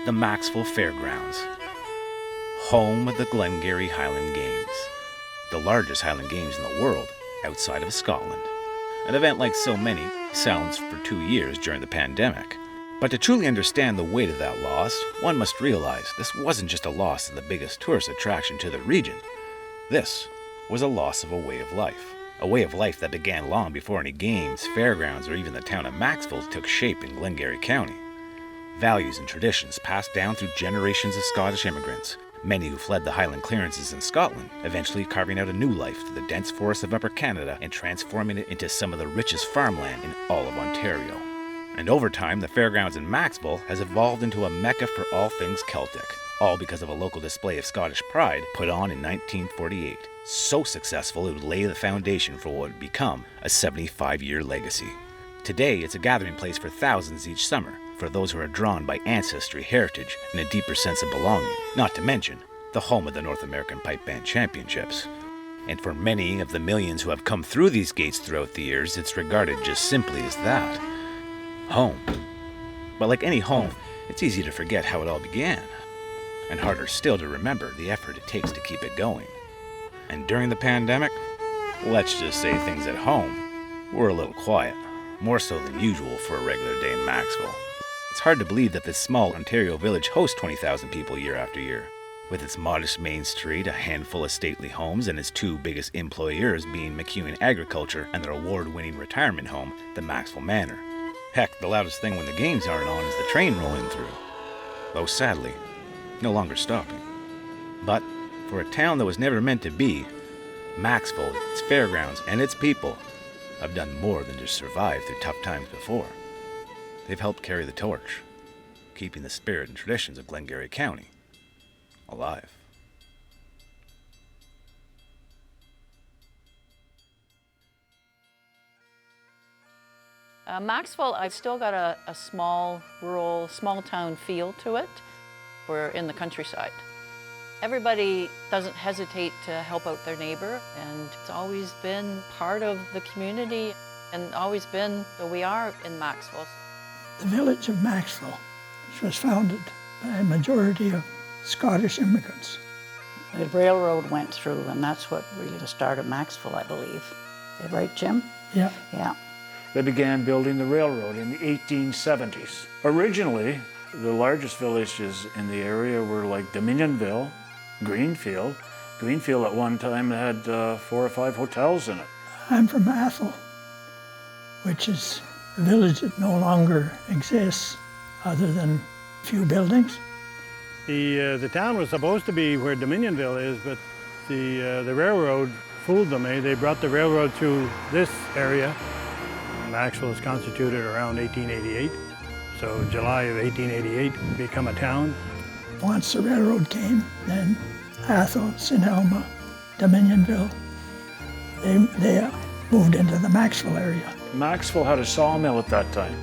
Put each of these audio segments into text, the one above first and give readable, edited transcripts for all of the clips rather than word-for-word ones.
the Maxville Fairgrounds, home of the Glengarry Highland Games, the largest Highland Games in the world outside of Scotland. An event like so many, silenced for 2 years during the pandemic. But to truly understand the weight of that loss, one must realize this wasn't just a loss of the biggest tourist attraction to the region. This was a loss of a way of life. A way of life that began long before any games, fairgrounds, or even the town of Maxville took shape in Glengarry County. Values and traditions passed down through generations of Scottish immigrants, many who fled the Highland clearances in Scotland, eventually carving out a new life through the dense forests of Upper Canada and transforming it into some of the richest farmland in all of Ontario. And over time, the fairgrounds in Maxville has evolved into a mecca for all things Celtic, all because of a local display of Scottish pride put on in 1948. So successful it would lay the foundation for what would become a 75-year legacy. Today, it's a gathering place for thousands each summer, for those who are drawn by ancestry, heritage, and a deeper sense of belonging, not to mention the home of the North American Pipe Band Championships. And for many of the millions who have come through these gates throughout the years, it's regarded just simply as that. Home. But like any home, it's easy to forget how it all began, and harder still to remember the effort it takes to keep it going. And during the pandemic, let's just say things at home were a little quiet, more so than usual for a regular day in Maxville. It's hard to believe that this small Ontario village hosts 20,000 people year after year, with its modest main street, a handful of stately homes, and its two biggest employers being McEwen Agriculture and their award-winning retirement home, the Maxville Manor. Heck, the loudest thing when the games aren't on is the train rolling through, though sadly, no longer stopping. But for a town that was never meant to be, Maxville, its fairgrounds, and its people have done more than just survive through tough times before. They've helped carry the torch, keeping the spirit and traditions of Glengarry County alive. Maxville, I've still got a small, rural, small town feel to it. We're in the countryside. Everybody doesn't hesitate to help out their neighbor, and it's always been part of the community and always been who we are in Maxville. The village of Maxville, which was founded by a majority of Scottish immigrants. The railroad went through, and that's what really started Maxville, I believe. Is that right, Jim? Yeah. Yeah. They began building the railroad in the 1870s. Originally, the largest villages in the area were like Dominionville, Greenfield. Greenfield at one time had 4 or 5 hotels in it. I'm from Athol, which is a village that no longer exists other than a few buildings. The town was supposed to be where Dominionville is, but the railroad fooled them. They brought the railroad through this area. Maxville was constituted around 1888, so July of 1888 become a town. Once the railroad came, then Athol, St. Helena, Dominionville, they moved into the Maxville area. Maxville had a sawmill at that time,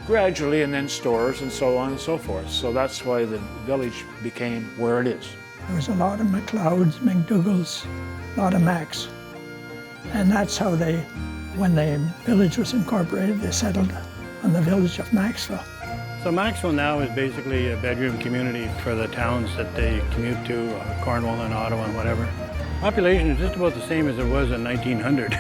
gradually, and then stores and so on and so forth. So that's why the village became where it is. There was a lot of McLeods, McDougals, a lot of Macs. And that's how when the village was incorporated, they settled on the village of Maxville. So Maxville now is basically a bedroom community for the towns that they commute to, Cornwall and Ottawa and whatever. Population is just about the same as it was in 1900.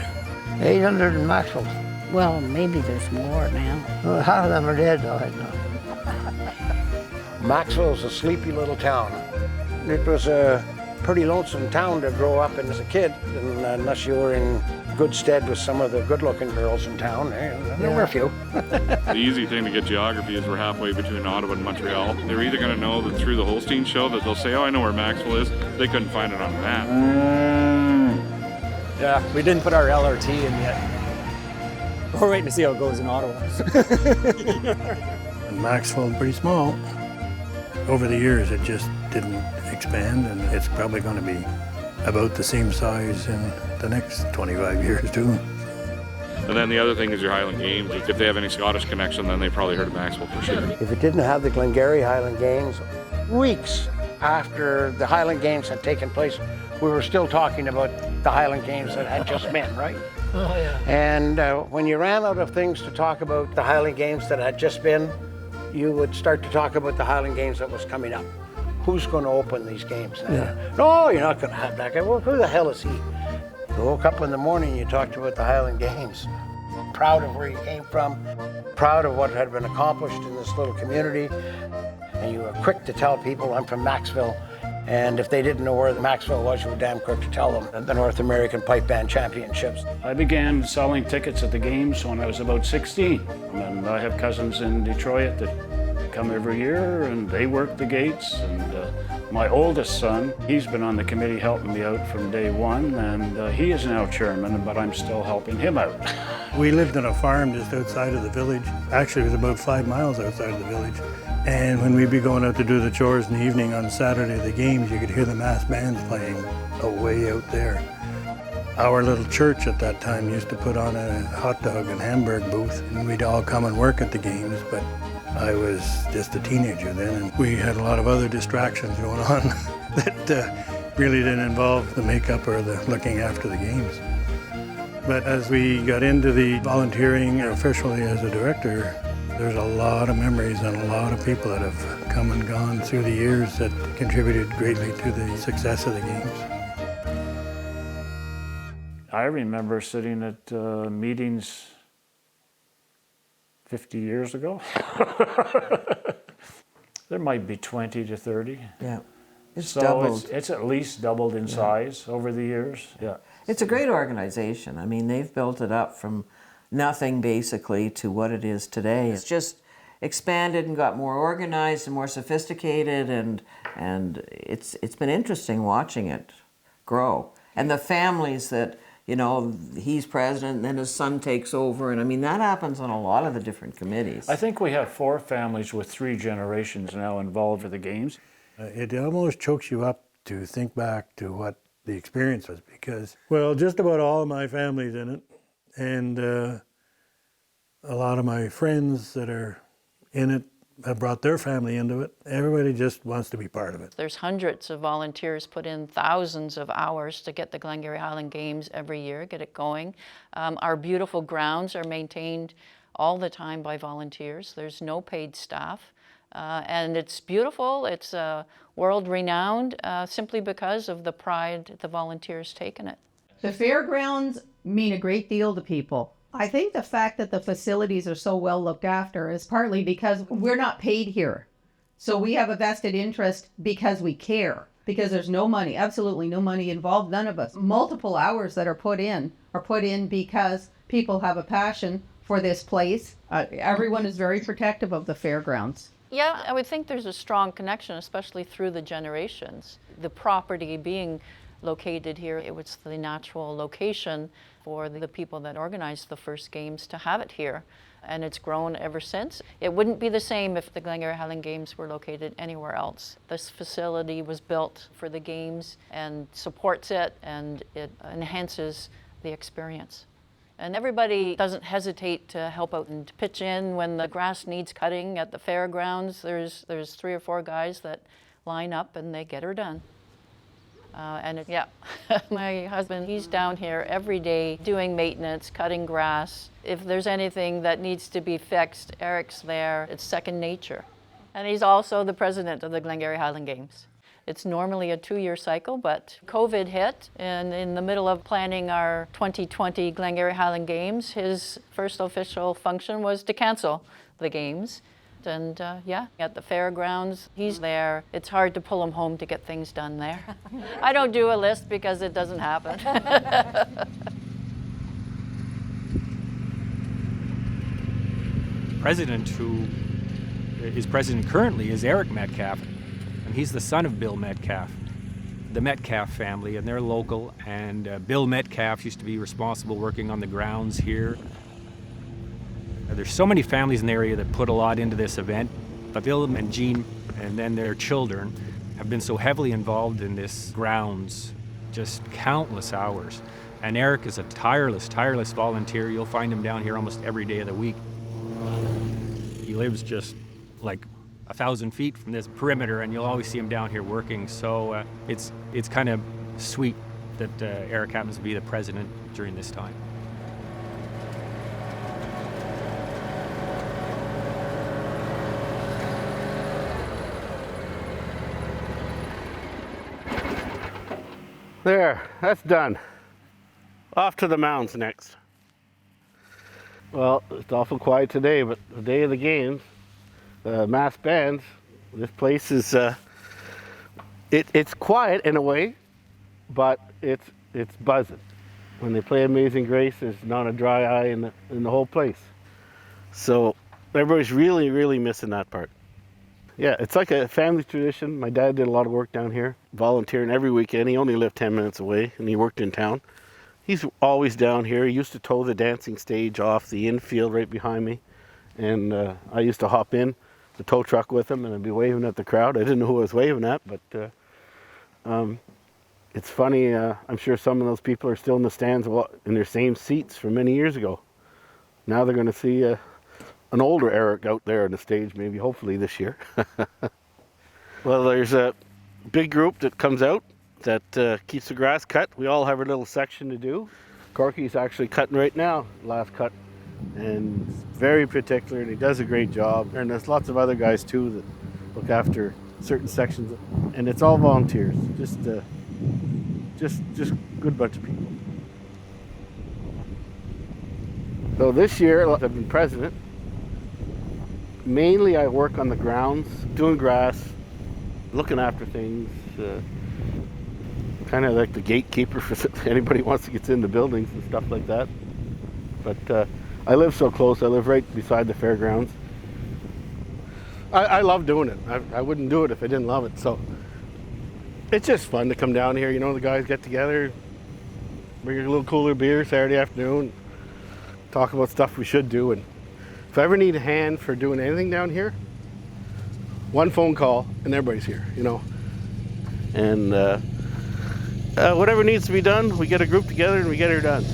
800 in Maxville. Well, maybe there's more now. Well, half of them are dead, though, I know. Maxville's a sleepy little town. It was a pretty lonesome town to grow up in as a kid, unless you were in good stead with some of the good-looking girls in town. There were a few. The easy thing to get geography is we're halfway between Ottawa and Montreal. They're either going to know that through the Holstein show that they'll say, oh, I know where Maxville is. They couldn't find it on a map. Yeah, we didn't put our LRT in yet. We're waiting to see how it goes in Ottawa. And Maxville is pretty small. Over the years, it just didn't expand, and it's probably going to be about the same size in the next 25 years, too. And then the other thing is your Highland Games. If they have any Scottish connection, then they probably heard of Maxville for sure. If it didn't have the Glengarry Highland Games, weeks after the Highland Games had taken place, we were still talking about the Highland Games that had just been, right? Oh, yeah. And when you ran out of things to talk about the Highland Games that had just been, you would start to talk about the Highland Games that was coming up. Who's going to open these games? No, you're not going to have that guy. Well, who the hell is he? You woke up in the morning, you talked about the Highland Games. Proud of where you came from, proud of what had been accomplished in this little community, and you were quick to tell people, I'm from Maxville, and if they didn't know where the Maxville was, you were damn quick to tell them the North American Pipe Band Championships. I began selling tickets at the games when I was about 16, and I have cousins in Detroit that come every year, and they work the gates, and my oldest son, he's been on the committee helping me out from day one, and he is now chairman, but I'm still helping him out. We lived on a farm just outside of the village. Actually, it was about 5 miles outside of the village. And when we'd be going out to do the chores in the evening on Saturday, the games, you could hear the mass bands playing way out there. Our little church at that time used to put on a hot dog and hamburger booth, and we'd all come and work at the games, but I was just a teenager then, and we had a lot of other distractions going on that really didn't involve the makeup or the looking after the games. But as we got into the volunteering officially as a director, there's a lot of memories and a lot of people that have come and gone through the years that contributed greatly to the success of the games. I remember sitting at meetings 50 years ago. There might be 20 to 30. Yeah, it's so doubled. It's at least doubled in size over the years. Yeah. It's a great organization. I mean, they've built it up from nothing basically to what it is today. It's just expanded and got more organized and more sophisticated, and it's been interesting watching it grow. And the families that, you know, he's president and then his son takes over, and I mean, that happens on a lot of the different committees. I think we have 4 families with 3 generations now involved with the games. It almost chokes you up to think back to what the experience was, because, well, just about all of my family's in it, and a lot of my friends that are in it have brought their family into it. Everybody just wants to be part of it. There's hundreds of volunteers put in thousands of hours to get the Glengarry Highland Games every year, get it going. Our beautiful grounds are maintained all the time by volunteers. There's no paid staff. And it's beautiful, it's world-renowned, simply because of the pride the volunteers take in it. The fairgrounds mean a great deal to people. I think the fact that the facilities are so well looked after is partly because we're not paid here. So we have a vested interest because we care, because there's no money, absolutely no money involved, none of us. Multiple hours that are put in because people have a passion for this place. Everyone is very protective of the fairgrounds. Yeah, I would think there's a strong connection, especially through the generations. The property being located here, it was the natural location for the people that organized the first games to have it here. And it's grown ever since. It wouldn't be the same if the Glengarry Highland Games were located anywhere else. This facility was built for the games and supports it, and it enhances the experience. And everybody doesn't hesitate to help out and pitch in when the grass needs cutting at the fairgrounds. There's 3 or 4 guys that line up and they get her done. My husband, he's down here every day doing maintenance, cutting grass. If there's anything that needs to be fixed, Eric's there. It's second nature. And he's also the president of the Glengarry Highland Games. It's normally a 2-year cycle, but COVID hit, and in the middle of planning our 2020 Glengarry Highland Games, his first official function was to cancel the games. And at the fairgrounds, he's there. It's hard to pull him home to get things done there. I don't do a list because it doesn't happen. President who is president currently is Eric Metcalfe, and he's the son of Bill Metcalfe. The Metcalfe family, and they're local, and Bill Metcalfe used to be responsible working on the grounds here. There's so many families in the area that put a lot into this event, but Bill and Jean and then their children have been so heavily involved in this grounds, just countless hours. And Eric is a tireless volunteer. You'll find him down here almost every day of the week. He lives just like 1,000 feet from this perimeter, and you'll always see him down here working. So it's kind of sweet that Eric happens to be the president during this time. There, that's done. Off to the mounds next. Well, it's awful quiet today, but the day of the games, mass bands, this place is, it's quiet in a way, but it's buzzing. When they play Amazing Grace, there's not a dry eye in the whole place. So everybody's really missing that part. Yeah, it's like a family tradition. My dad did a lot of work down here, volunteering every weekend. He only lived 10 minutes away, and he worked in town. He's always down here. He used to tow the dancing stage off the infield right behind me, and I used to hop in the tow truck with him, and I'd be waving at the crowd. I didn't know who I was waving at, but it's funny. I'm sure some of those people are still in the stands in their same seats from many years ago. Now they're going to see an older Eric out there on the stage, maybe, hopefully this year. Well, there's a big group that comes out that keeps the grass cut. We all have a little section to do. Corky's actually cutting right now, last cut, and very particular, and he does a great job. And there's lots of other guys too that look after certain sections, and it's all volunteers. Just good bunch of people. So this year, I've been president. Mainly I work on the grounds, doing grass, looking after things, kind of like the gatekeeper for anybody who wants to get in the buildings and stuff like that. But I live so close. I live right beside the fairgrounds. I love doing it. I wouldn't do it if I didn't love it. So it's just fun to come down here. You know, the guys get together, bring a little cooler beer Saturday afternoon, talk about stuff we should do. And if I ever need a hand for doing anything down here, one phone call and everybody's here, you know. And whatever needs to be done, we get a group together and we get it done.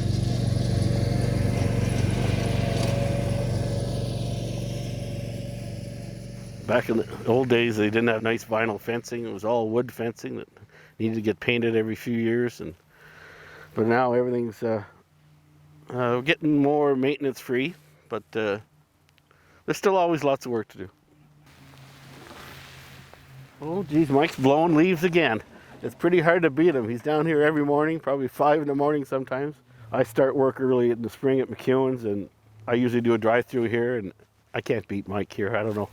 Back in the old days, they didn't have nice vinyl fencing. It was all wood fencing that needed to get painted every few years. But now everything's getting more maintenance free, but there's still always lots of work to do. Oh geez, Mike's blowing leaves again. It's pretty hard to beat him. He's down here every morning, probably 5 in the morning sometimes. I start work early in the spring at McEwen's, and I usually do a drive-through here, and I can't beat Mike here. I don't know.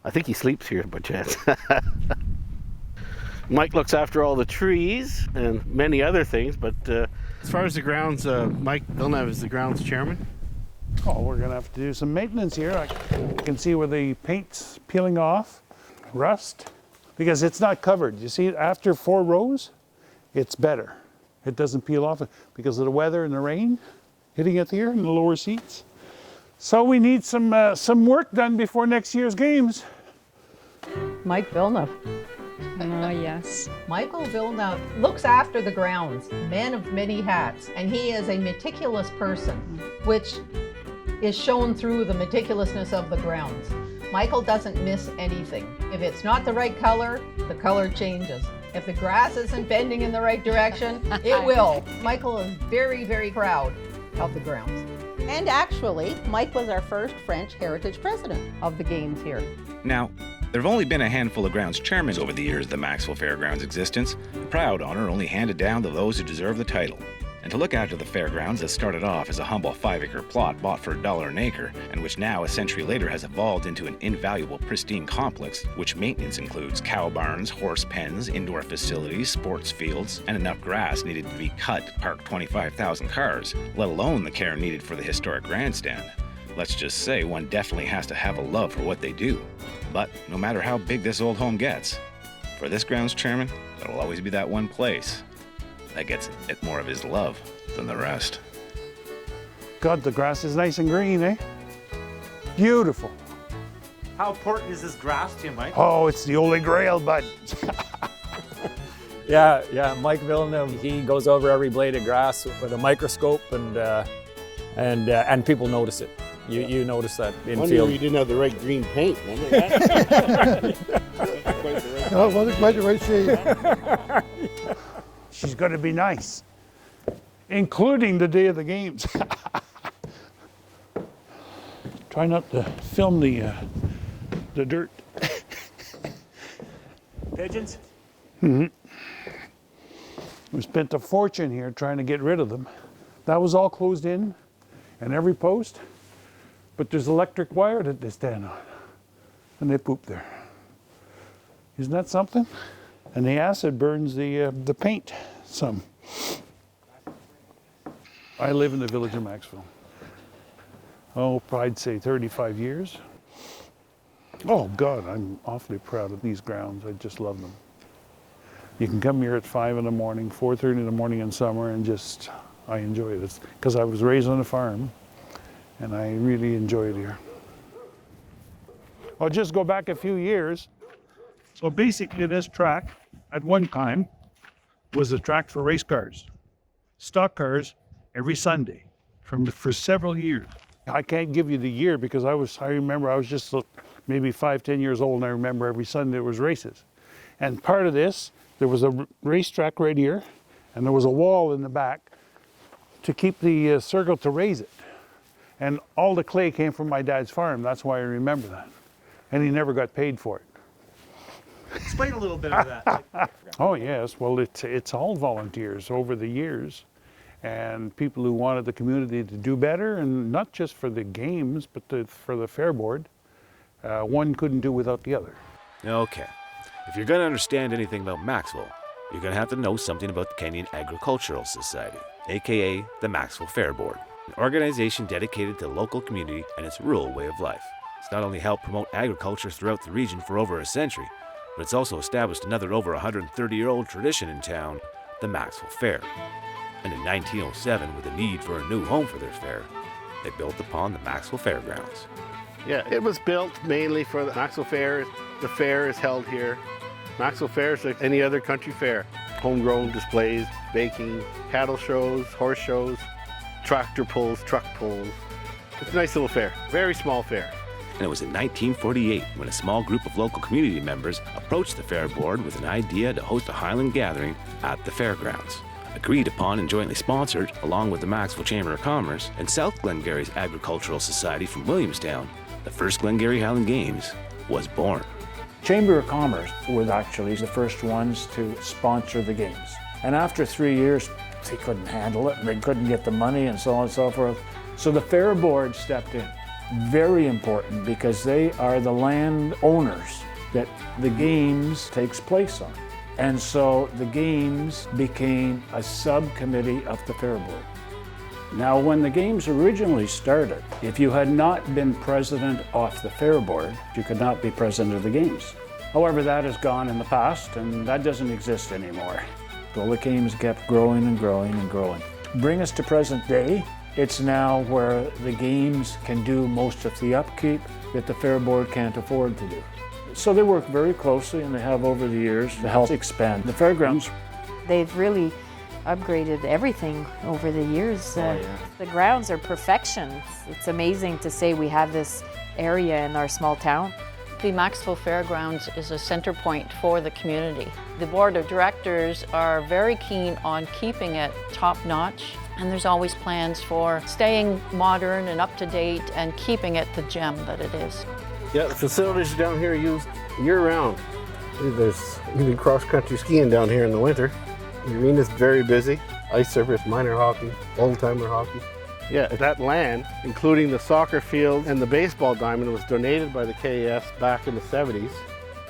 I think he sleeps here by chance. Mike looks after all the trees and many other things, but as far as the grounds, Mike Villeneuve is the grounds chairman. Oh, we're gonna have to do some maintenance here. I can see where the paint's peeling off, rust, because it's not covered. You see, after 4 rows, it's better. It doesn't peel off because of the weather and the rain hitting it here in the lower seats. So we need some work done before next year's games. Mike Villeneuve. Oh, yes. Michael Villeneuve looks after the grounds, man of many hats, and he is a meticulous person, which is shown through the meticulousness of the grounds. Michael doesn't miss anything. If it's not the right color, the color changes. If the grass isn't bending in the right direction, it will. Michael is very, very proud of the grounds. And actually, Mike was our first French heritage president of the games here. Now, there have only been a handful of grounds chairmen over the years of the Maxville Fairgrounds' existence, a proud honor only handed down to those who deserve the title. And to look after the fairgrounds that started off as a humble 5-acre plot bought for $1 an acre, and which now, a century later, has evolved into an invaluable, pristine complex, which maintenance includes cow barns, horse pens, indoor facilities, sports fields, and enough grass needed to be cut to park 25,000 cars, let alone the care needed for the historic grandstand. Let's just say one definitely has to have a love for what they do. But no matter how big this old home gets, for this grounds chairman, there'll always be that one place that gets it more of his love than the rest. God, the grass is nice and green, eh? Beautiful. How important is this grass to you, Mike? Oh, it's the holy grail, bud. Yeah, Mike Villeneuve, he goes over every blade of grass with a microscope, and people notice it. You notice that in Wonder field. you didn't have the right green paint. Remember that? No, it wasn't quite the right shade. She's going to be nice, including the day of the games. Try not to film the dirt. Pigeons? Mm-hmm. We spent a fortune here trying to get rid of them. That was all closed in, and every post, but there's electric wire that they stand on, and they poop there. Isn't that something? And the acid burns the paint some. I live in the village of Maxville. Oh, I'd say 35 years. Oh God, I'm awfully proud of these grounds. I just love them. You can come here at 5 in the morning, 4:30 in the morning in summer, and just, I enjoy it. It's because I was raised on a farm, and I really enjoy it here. I'll just go back a few years. So basically this track, at one time, was a track for race cars, stock cars, every Sunday for several years. I can't give you the year because I remember I was just maybe 5, 10 years old, and I remember every Sunday there was races. And part of this, there was a racetrack right here, and there was a wall in the back to keep the circle to raise it. And all the clay came from my dad's farm. That's why I remember that. And he never got paid for it. Explain a little bit of that. Oh yes, well it's all volunteers over the years, and people who wanted the community to do better, and not just for the games, but for the fair board. One couldn't do without the other. Okay, if you're going to understand anything about Maxville, you're going to have to know something about the Canadian Agricultural Society, aka the Maxville Fair Board, an organization dedicated to the local community and its rural way of life. It's not only helped promote agriculture throughout the region for over a century, but it's also established another over 130-year-old tradition in town, the Maxville Fair. And in 1907, with a need for a new home for their fair, they built upon the Maxville Fairgrounds. Yeah, it was built mainly for the Maxville Fair. The fair is held here. Maxville Fair is like any other country fair. Homegrown displays, baking, cattle shows, horse shows, tractor pulls, truck pulls. It's a nice little fair, very small fair. And it was in 1948 when a small group of local community members approached the fair board with an idea to host a Highland gathering at the fairgrounds. Agreed upon and jointly sponsored, along with the Maxville Chamber of Commerce and South Glengarry's Agricultural Society from Williamstown, the first Glengarry Highland Games was born. Chamber of Commerce were actually the first ones to sponsor the games. And after 3 years, they couldn't handle it, and they couldn't get the money and so on and so forth. So the fair board stepped in. Very important because they are the land owners that the games takes place on. And so the games became a subcommittee of the fair board. Now, when the games originally started, if you had not been president of the fair board, you could not be president of the games. However, that has gone in the past, and that doesn't exist anymore. So the games kept growing and growing and growing. Bring us to present day. It's now where the games can do most of the upkeep that the fair board can't afford to do. So they work very closely, and they have over the years to help expand the fairgrounds. They've really upgraded everything over the years. The grounds are perfection. It's amazing to say we have this area in our small town. The Maxville Fairgrounds is a center point for the community. The board of directors are very keen on keeping it top-notch, and there's always plans for staying modern and up-to-date and keeping it the gem that it is. Yeah, the facilities down here are used year-round. There's even cross-country skiing down here in the winter. The arena's very busy. Ice surface, minor hockey, old-timer hockey. Yeah, that land, including the soccer field and the baseball diamond, was donated by the KAS back in the 70s.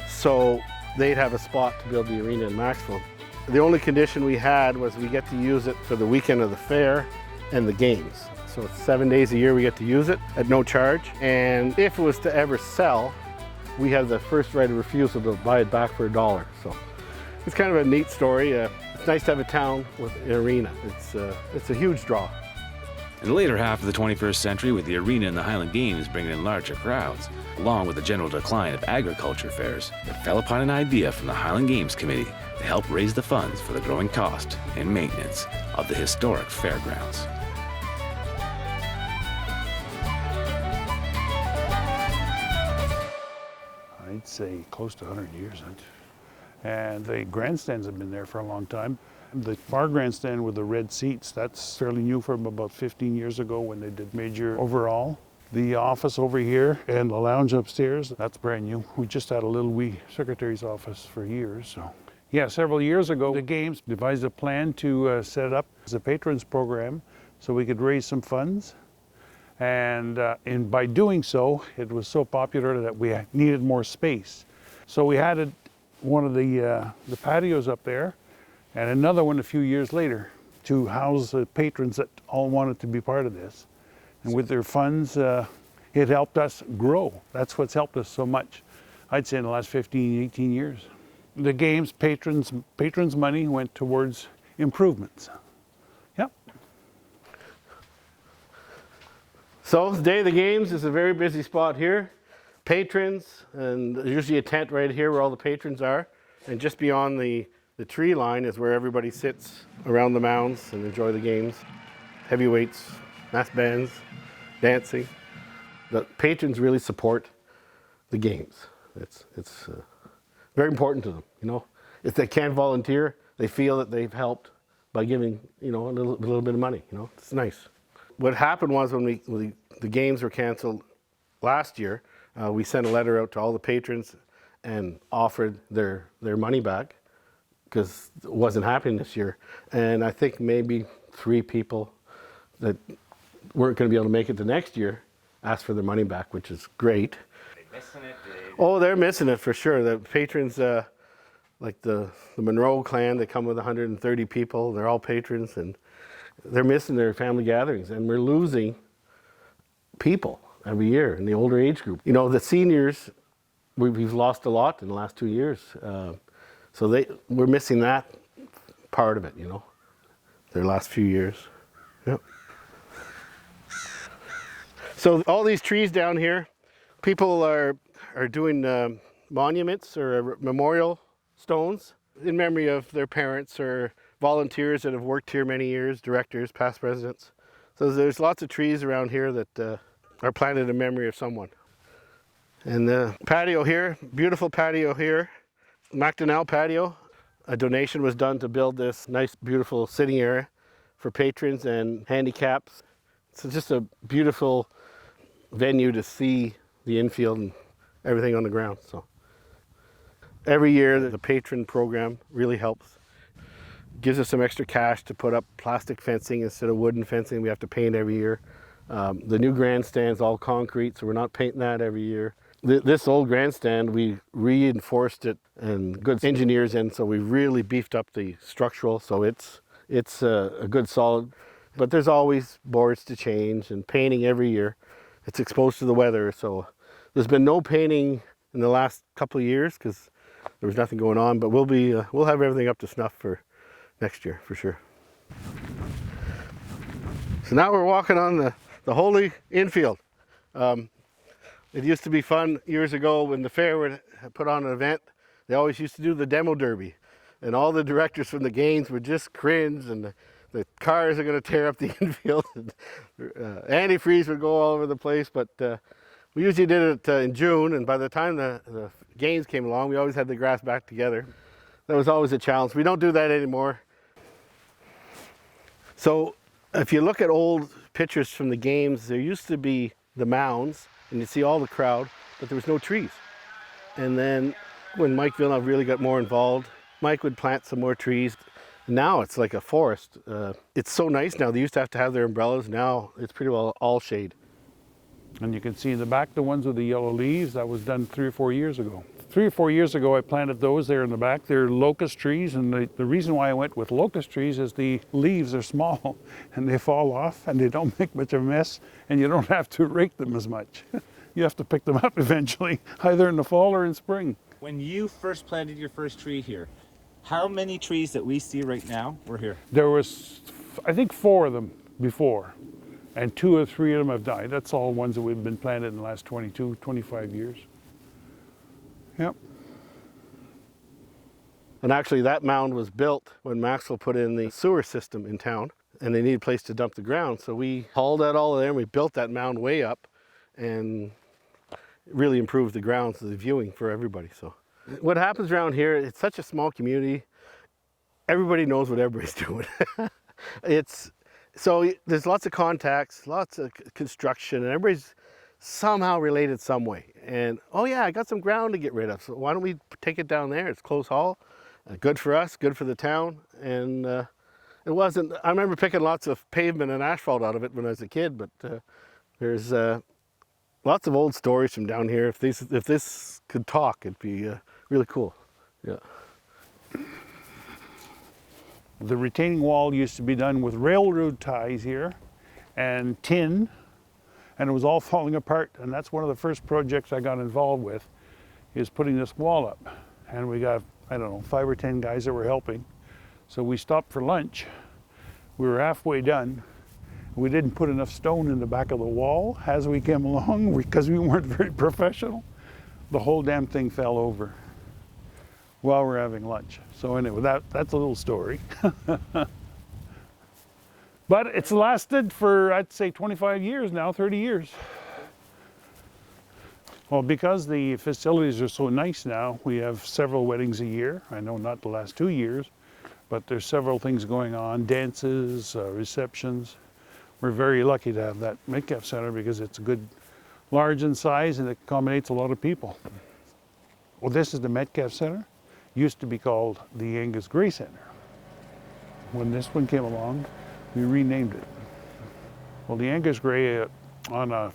So they'd have a spot to build the arena in Maxville. The only condition we had was we get to use it for the weekend of the fair and the games. So it's 7 days a year we get to use it at no charge. And if it was to ever sell, we have the first right of refusal to buy it back for $1. So it's kind of a neat story. It's nice to have a town with an arena. It's a huge draw. In the later half of the 21st century, with the arena and the Highland Games bringing in larger crowds, along with the general decline of agriculture fairs, it fell upon an idea from the Highland Games Committee to help raise the funds for the growing cost and maintenance of the historic fairgrounds. I'd say close to 100 years. And the grandstands have been there for a long time. The far grandstand with the red seats, that's fairly new from about 15 years ago when they did major overhaul. The office over here and the lounge upstairs, that's brand new. We just had a little wee secretary's office for years. So Yeah, several years ago, the Games devised a plan to set it up as a patrons program so we could raise some funds. And by doing so, it was so popular that we needed more space. So we added one of the patios up there and another one a few years later to house the patrons that all wanted to be part of this. And with their funds, it helped us grow. That's what's helped us so much, I'd say in the last 15, 18 years. The Games patrons money went towards improvements. Yep. So the day of the Games is a very busy spot here. Patrons, and there's usually a tent right here where all the patrons are. And just beyond the tree line is where everybody sits around the mounds and enjoy the games. Heavyweights, mass bands, dancing. The patrons really support the games. It's very important to them, you know. If they can't volunteer, they feel that they've helped by giving, you know, a little bit of money, you know. It's nice. What happened was when the games were canceled last year, we sent a letter out to all the patrons and offered their money back because it wasn't happening this year. And I think maybe 3 people that weren't going to be able to make it the next year asked for their money back, which is great. Oh, they're missing it for sure. The patrons, like the Monroe clan, they come with 130 people. They're all patrons, and they're missing their family gatherings. And we're losing people every year in the older age group. You know, the seniors, we've lost a lot in the last 2 years. So we're missing that part of it, you know, their last few years. Yep. So all these trees down here, people are doing monuments or memorial stones in memory of their parents or volunteers that have worked here many years, directors, past presidents. So there's lots of trees around here that are planted in memory of someone. And the patio here, beautiful patio here, MacDonnell patio. A donation was done to build this nice, beautiful sitting area for patrons and handicaps. It's just a beautiful venue to see the infield and everything on the ground. So every year the patron program really helps. Gives us some extra cash to put up plastic fencing instead of wooden fencing we have to paint every year. The new grandstand's all concrete, so we're not painting that every year. This old grandstand, we reinforced it and good engineers in, so we really beefed up the structural, so it's a good solid. But there's always boards to change and painting every year. It's exposed to the weather, so there's been no painting in the last couple of years because there was nothing going on, but we'll have everything up to snuff for next year for sure. So now we're walking on the holy infield. It used to be fun years ago when the fair would put on an event. They always used to do the demo derby, and all the directors from the games would just cringe, and the cars are going to tear up the infield. Antifreeze would go all over the place, but we usually did it in June, and by the time the games came along, we always had the grass back together. That was always a challenge. We don't do that anymore. So if you look at old pictures from the games, there used to be the mounds, and you'd see all the crowd, but there was no trees. And then when Mike Villeneuve really got more involved, Mike would plant some more trees. Now it's like a forest. It's so nice now. They used to have their umbrellas. Now it's pretty well all shade. And you can see in the back the ones with the yellow leaves. That was done 3 or 4 years ago. 3 or 4 years ago I planted those there in the back. They're locust trees, and the reason why I went with locust trees is the leaves are small and they fall off and they don't make much of a mess, and you don't have to rake them as much. You have to pick them up eventually, either in the fall or in spring. When you first planted your first tree here, how many trees that we see right now were here? There was, I think, 4 of them before, and 2 or 3 of them have died. That's all ones that we've been planted in the last 22, 25 years. Yep. And actually that mound was built when Maxville put in the sewer system in town, and they needed a place to dump the ground. So we hauled that all there and we built that mound way up and really improved the grounds, the viewing for everybody. So what happens around here, it's such a small community. Everybody knows what everybody's doing. So there's lots of contacts, lots of construction, and everybody's somehow related some way. And, oh yeah, I got some ground to get rid of, so why don't we take it down there? It's close haul. Good for us, good for the town, and it wasn't. I remember picking lots of pavement and asphalt out of it when I was a kid, but there's lots of old stories from down here. If this could talk, it'd be really cool. Yeah. The retaining wall used to be done with railroad ties here and tin, and it was all falling apart. And that's one of the first projects I got involved with, is putting this wall up. And we got, I don't know, 5 or 10 guys that were helping. So we stopped for lunch. We were halfway done. We didn't put enough stone in the back of the wall as we came along because we weren't very professional. The whole damn thing fell over while we're having lunch. So anyway, that's a little story. But it's lasted for, I'd say, 25 years now, 30 years. Well, because the facilities are so nice now, we have several weddings a year. I know not the last 2 years, but there's several things going on, dances, receptions. We're very lucky to have that Metcalfe Center because it's good, large in size, and it accommodates a lot of people. Well, this is the Metcalfe Center. Used to be called the Angus Gray Center. When this one came along, we renamed it. Well, the Angus Gray, on a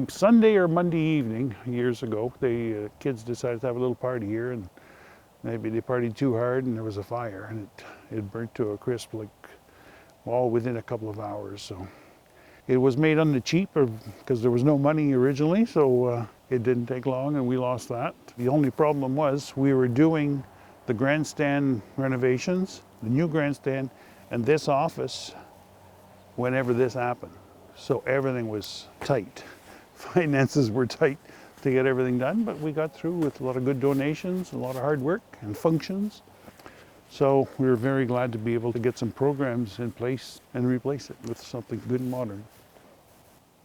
Sunday or Monday evening years ago, the kids decided to have a little party here, and maybe they partied too hard and there was a fire, and it burnt to a crisp, like all within a couple of hours. So it was made on the cheap because there was no money originally, so it didn't take long and we lost that. The only problem was we were doing the grandstand renovations, the new grandstand, and this office whenever this happened. So everything was tight. Finances were tight to get everything done, but we got through with a lot of good donations, a lot of hard work and functions. So we were very glad to be able to get some programs in place and replace it with something good and modern.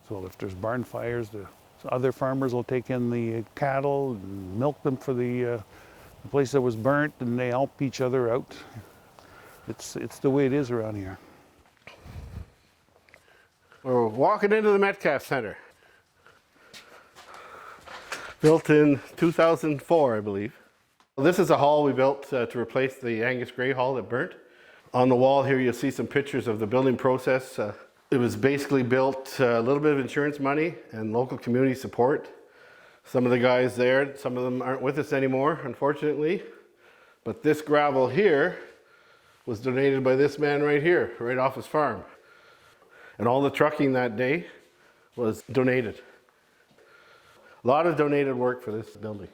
So if there's barn fires, the other farmers will take in the cattle and milk them for the place that was burnt, and they help each other out. It's the way it is around here. We're walking into the Metcalfe Center. Built in 2004, I believe. This is a hall we built to replace the Angus Gray hall that burnt. On the wall here you'll see some pictures of the building process. It was basically built a little bit of insurance money and local community support. Some of the guys there, some of them aren't with us anymore, unfortunately. But this gravel here was donated by this man right here, right off his farm. And all the trucking that day was donated. A lot of donated work for this building.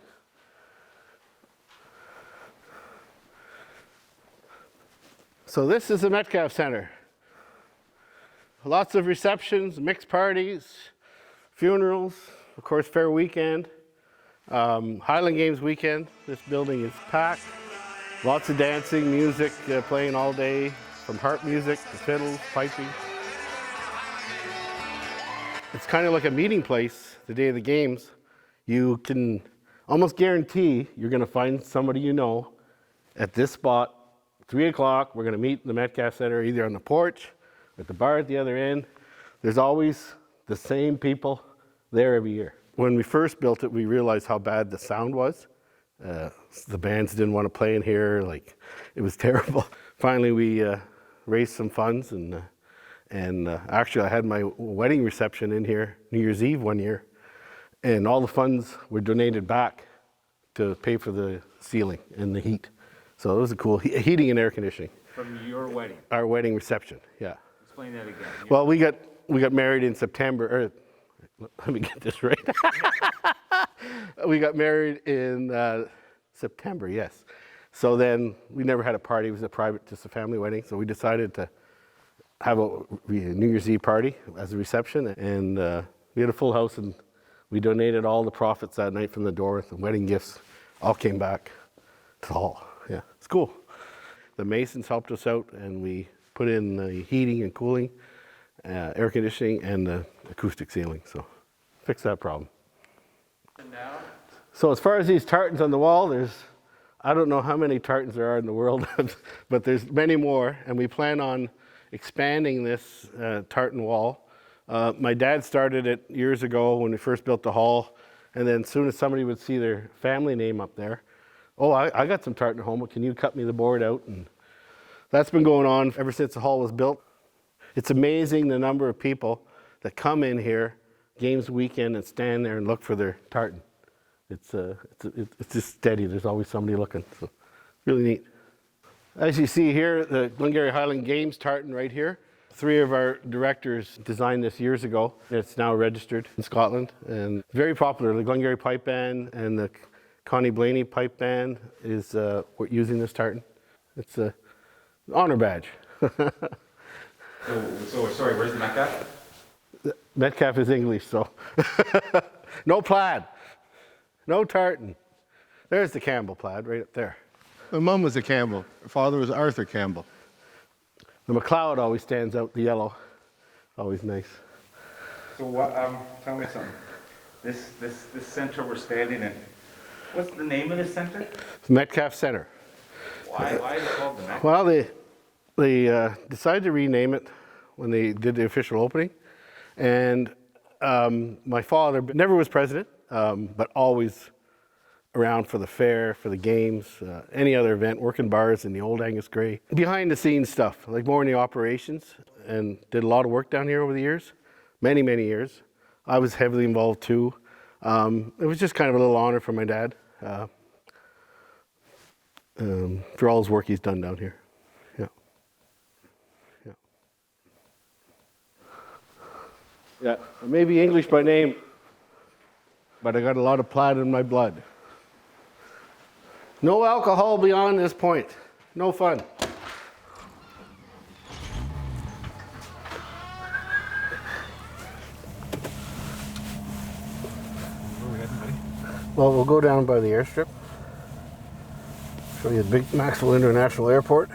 So this is the Metcalfe Center. Lots of receptions, mixed parties, funerals, of course fair weekend, Highland Games weekend. This building is packed. Lots of dancing, music playing all day, from harp music to fiddles, piping. It's kind of like a meeting place the day of the games. You can almost guarantee you're going to find somebody you know at this spot. 3 o'clock, we're going to meet in the Metcalfe Center, either on the porch, at the bar at the other end. There's always the same people there every year. When we first built it, we realized how bad the sound was. The bands didn't want to play in here, like it was terrible. Finally, we raised some funds, and actually I had my wedding reception in here New Year's Eve one year, and all the funds were donated back to pay for the ceiling and the heat. So it was a cool heating and air conditioning. From your wedding? Our wedding reception, yeah. Explain that again. Yeah. Well, we got married in September, or let me get this right. We got married in September, yes. So then we never had a party. It was just a family wedding. So we decided to have a New Year's Eve party as a reception. And we had a full house, and we donated all the profits that night from the door. The wedding gifts all came back to the hall. Yeah, it's cool. The masons helped us out, and we put in the heating and cooling, air conditioning, and the acoustic ceiling. So fix that problem. And now? So as far as these tartans on the wall, I don't know how many tartans there are in the world, but there's many more, and we plan on expanding this tartan wall. My dad started it years ago when we first built the hall, and then as soon as somebody would see their family name up there, oh, I got some tartan at home, but can you cut me the board out? And that's been going on ever since the hall was built. It's amazing the number of people that come in here games weekend and stand there and look for their tartan. It's just steady. There's always somebody looking. So it's really neat. As you see here, the Glengarry Highland Games tartan right here. 3 of our directors designed this years ago. It's now registered in Scotland and very popular. The Glengarry Pipe Band and the Connie Blaney Pipe Band is using this tartan. It's an honor badge. So sorry, where's the Metcalfe? Metcalfe is English, so no plaid, no tartan. There's the Campbell plaid right up there. My mum was a Campbell. Her father was Arthur Campbell. The McLeod always stands out, the yellow. Always nice. So what? Tell me something. This center we're standing in. What's the name of this center? It's Metcalfe Center. Why is it called the Metcalfe? Well, they decided to rename it when they did the official opening, and my father never was president, but always around for the fair, for the games, any other event, working bars in the old Angus Grey. Behind the scenes stuff, like more in the operations, and did a lot of work down here over the years, many, many years. I was heavily involved too. It was just kind of a little honor for my dad for all his work he's done down here. Yeah, I may be English by name, but I got a lot of plaid in my blood. No alcohol beyond this point. No fun. Where are we heading, buddy? Well, we'll go down by the airstrip. Show you the big Maxville International Airport.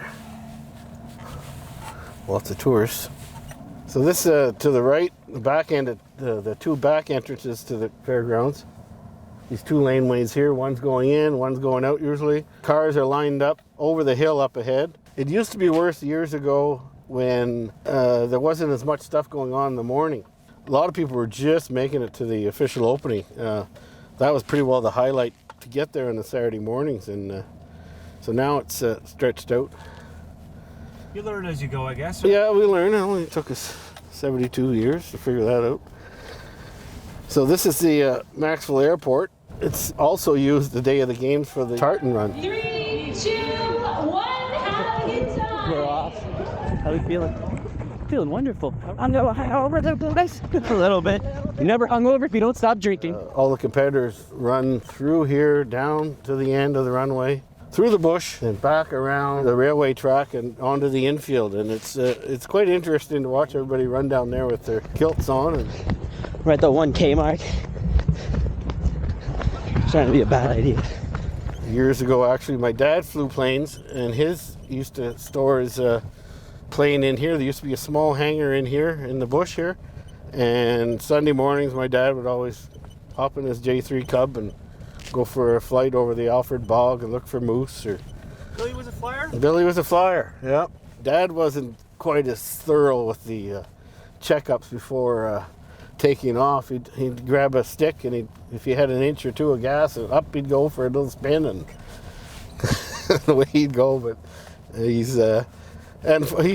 Lots of tourists. So this to the right, the back end, the 2 back entrances to the fairgrounds. These 2 laneways here, one's going in, one's going out usually. Cars are lined up over the hill up ahead. It used to be worse years ago when there wasn't as much stuff going on in the morning. A lot of people were just making it to the official opening. That was pretty well the highlight to get there on the Saturday mornings, and so now it's stretched out. You learn as you go, I guess. Yeah, we learned. It only took us 72 years to figure that out. So this is the Maxville Airport. It's also used the day of the games for the tartan run. 3, 2, 1, have a good time. We're off. How are we feeling? Feeling wonderful. I'm over the place a little bit. You never hung over if you don't stop drinking. All the competitors run through here, down to the end of the runway, through the bush, and back around the railway track and onto the infield. And it's quite interesting to watch everybody run down there with their kilts on. And we're at the 1K mark. It's trying to be a bad idea. Years ago, actually, my dad flew planes, and his used to store his plane in here. There used to be a small hangar in here, in the bush here. And Sunday mornings, my dad would always hop in his J3 Cub and go for a flight over the Alfred Bog and look for moose. Or Billy was a flyer? Billy was a flyer, yeah. Dad wasn't quite as thorough with the checkups before taking off. He'd grab a stick, and if he had an inch or 2 of gas, up he'd go for a little spin, and the way he'd go. But he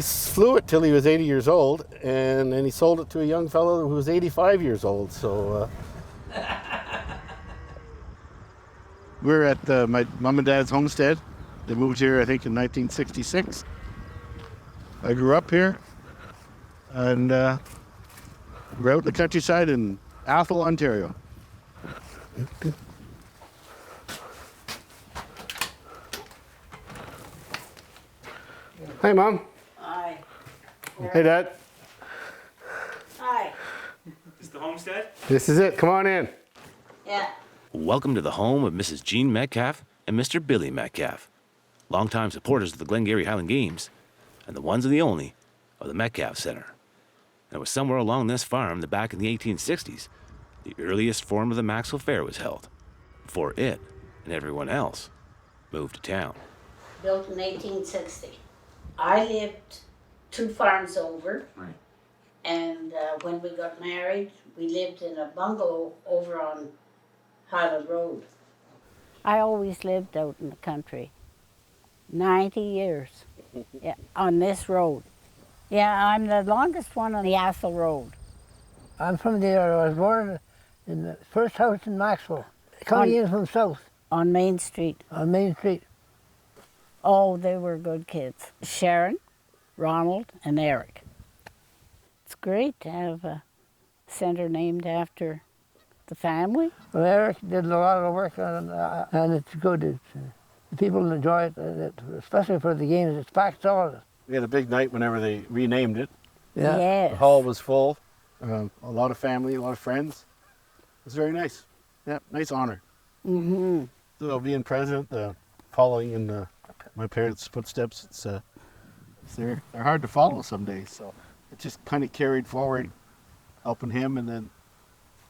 flew it till he was 80 years old, and then he sold it to a young fellow who was 85 years old. So we're at my mom and dad's homestead. They moved here, I think, in 1966. I grew up here, and we're out in the countryside in Athol, Ontario. Hi, Mom. Hi. Hey, Dad. Hi. Is the homestead? This is it. Come on in. Yeah. Welcome to the home of Mrs. Jean Metcalfe and Mr. Billy Metcalfe, longtime supporters of the Glengarry Highland Games, and the ones and the only of the Metcalfe Center. And it was somewhere along this farm that back in the 1860s, the earliest form of the Maxville Fair was held, before it and everyone else moved to town. Built in 1860. I lived 2 farms over. Right. And when we got married, we lived in a bungalow over on Highland Road. I always lived out in the country. 90 years, yeah, on this road. Yeah, I'm the longest one on the Athol Road. I'm from there. I was born in the first house in Maxville, coming in from south. On Main Street. On Main Street. Oh, they were good kids. Sharon, Ronald, and Eric. It's great to have a center named after the family. Well, Eric did a lot of work on it, and it's good. The people enjoy it, especially for the games. It's packed solid. We had a big night whenever they renamed it. Yeah. Yes. The hall was full. A lot of family, a lot of friends. It was very nice. Yeah, nice honor. Mm-hmm. So being president, following in my parents' footsteps, they're hard to follow some days. So it just kind of carried forward, helping him, and then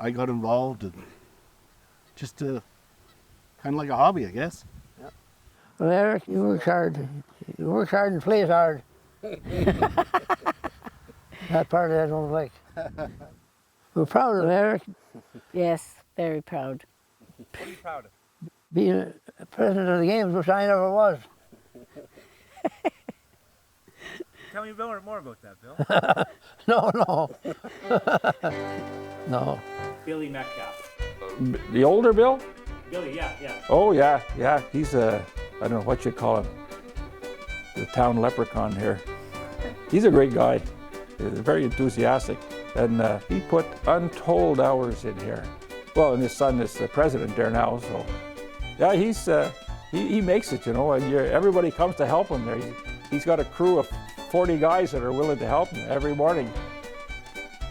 I got involved, and just kind of like a hobby, I guess. Yeah. Well, Eric, you work hard. You work hard and plays hard. That part I don't like. We're proud of Eric. Yes, very proud. What are you proud of? Being president of the games, which I never was. Tell me more about that, Bill. No. No. Billy Metcalfe. The older Bill? Billy, yeah. Oh, yeah. He's I don't know what you call him, the town leprechaun here. He's a great guy. He's very enthusiastic, and he put untold hours in here. Well, and his son is the president there now, so yeah, he makes it, and everybody comes to help him there. He's got a crew of 40 guys that are willing to help him every morning,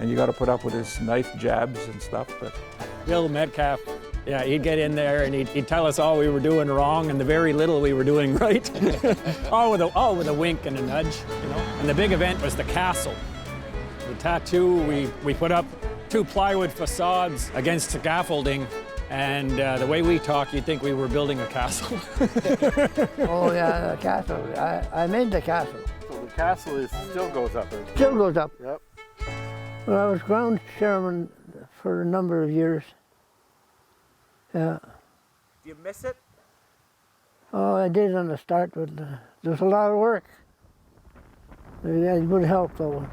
and you got to put up with his knife jabs and stuff. But Bill Metcalfe, yeah, he'd get in there and he'd tell us all we were doing wrong and the very little we were doing right. all with a wink and a nudge, And the big event was the castle. The tattoo, we put up 2 plywood facades against scaffolding, and the way we talk, you'd think we were building a castle. Oh yeah, the castle. I made the castle. So the castle still goes up. Still goes up. Yep. Well, I was ground chairman for a number of years. Yeah. Do you miss it? Oh, I did on the start, but there was a lot of work. It would help though.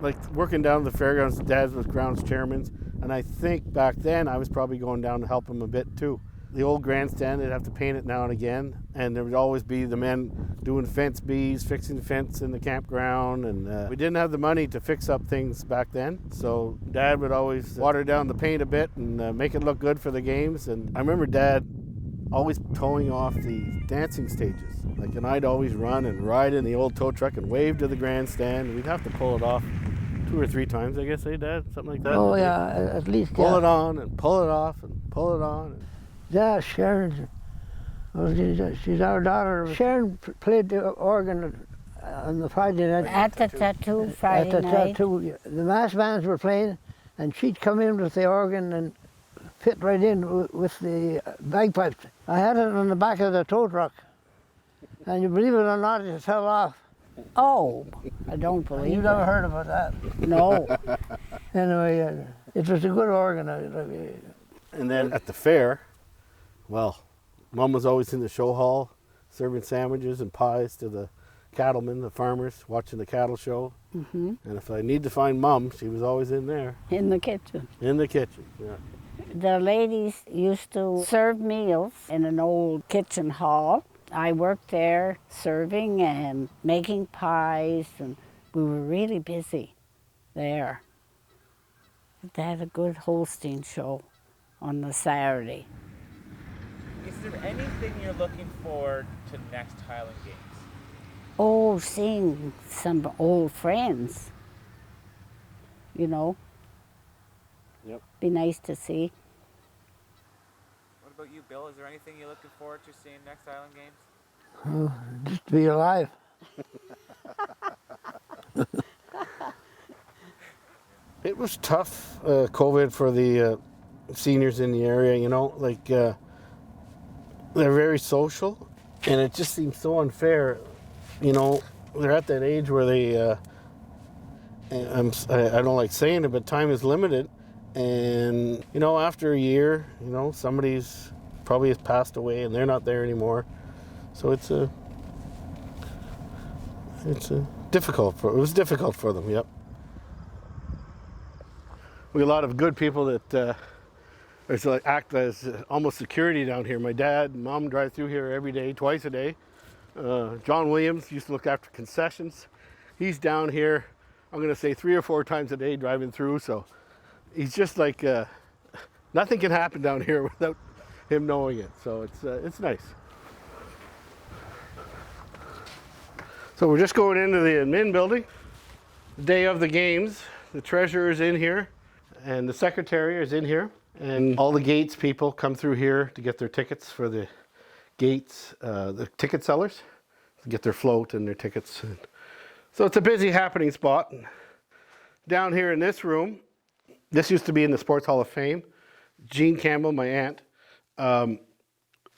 Like working down at the fairgrounds, Dad was grounds chairman, and I think back then I was probably going down to help him a bit too. The old grandstand, they'd have to paint it now and again, and there would always be the men doing fence bees, fixing the fence in the campground, and we didn't have the money to fix up things back then, so Dad would always water down the paint a bit and make it look good for the games. And I remember Dad always towing off the dancing stages, and I'd always run and ride in the old tow truck and wave to the grandstand. We'd have to pull it off 2 or 3 times, I guess, Dad? Something like that? Oh yeah, at least. Pull it on and pull it off and pull it on. Yeah, Sharon, she's our daughter. Sharon played the organ on the Friday night. At the tattoo Friday night. At the tattoo. The mass bands were playing, and she'd come in with the organ and fit right in with the bagpipes. I had it on the back of the tow truck, and you believe it or not, it fell off. Oh, I don't believe You've never heard about that? No. Anyway, it was a good organ. And then at the fair, well, Mom was always in the show hall serving sandwiches and pies to the cattlemen, the farmers, watching the cattle show. Mm-hmm. And if I need to find Mom, she was always in there. In the kitchen. In the kitchen, yeah. The ladies used to serve meals in an old kitchen hall. I worked there serving and making pies, and we were really busy there. They had a good Holstein show on the Saturday. Is there anything you're looking forward to next Highland Games? Oh, seeing some old friends, Yep. Be nice to see. What about you, Bill? Is there anything you're looking forward to seeing next Highland Games? Oh, just to be alive. It was tough, COVID, for the seniors in the area, they're very social, and it just seems so unfair. They're at that age where they, I don't like saying it, but time is limited, and, after a year, somebody's probably has passed away, and they're not there anymore. So it was difficult for them. Yep. We have a lot of good people that act as almost security down here. My dad and mom drive through here every day, twice a day. John Williams used to look after concessions. He's down here, I'm going to say 3 or 4 times a day driving through. So he's just like, nothing can happen down here without him knowing it. So it's nice. So we're just going into the admin building. The day of the games, the treasurer is in here and the secretary is in here. And all the gates people come through here to get their tickets for the gates, the ticket sellers, to get their float and their tickets. And so it's a busy happening spot. Down here in this room, this used to be in the Sports Hall of Fame. Jean Campbell, my aunt,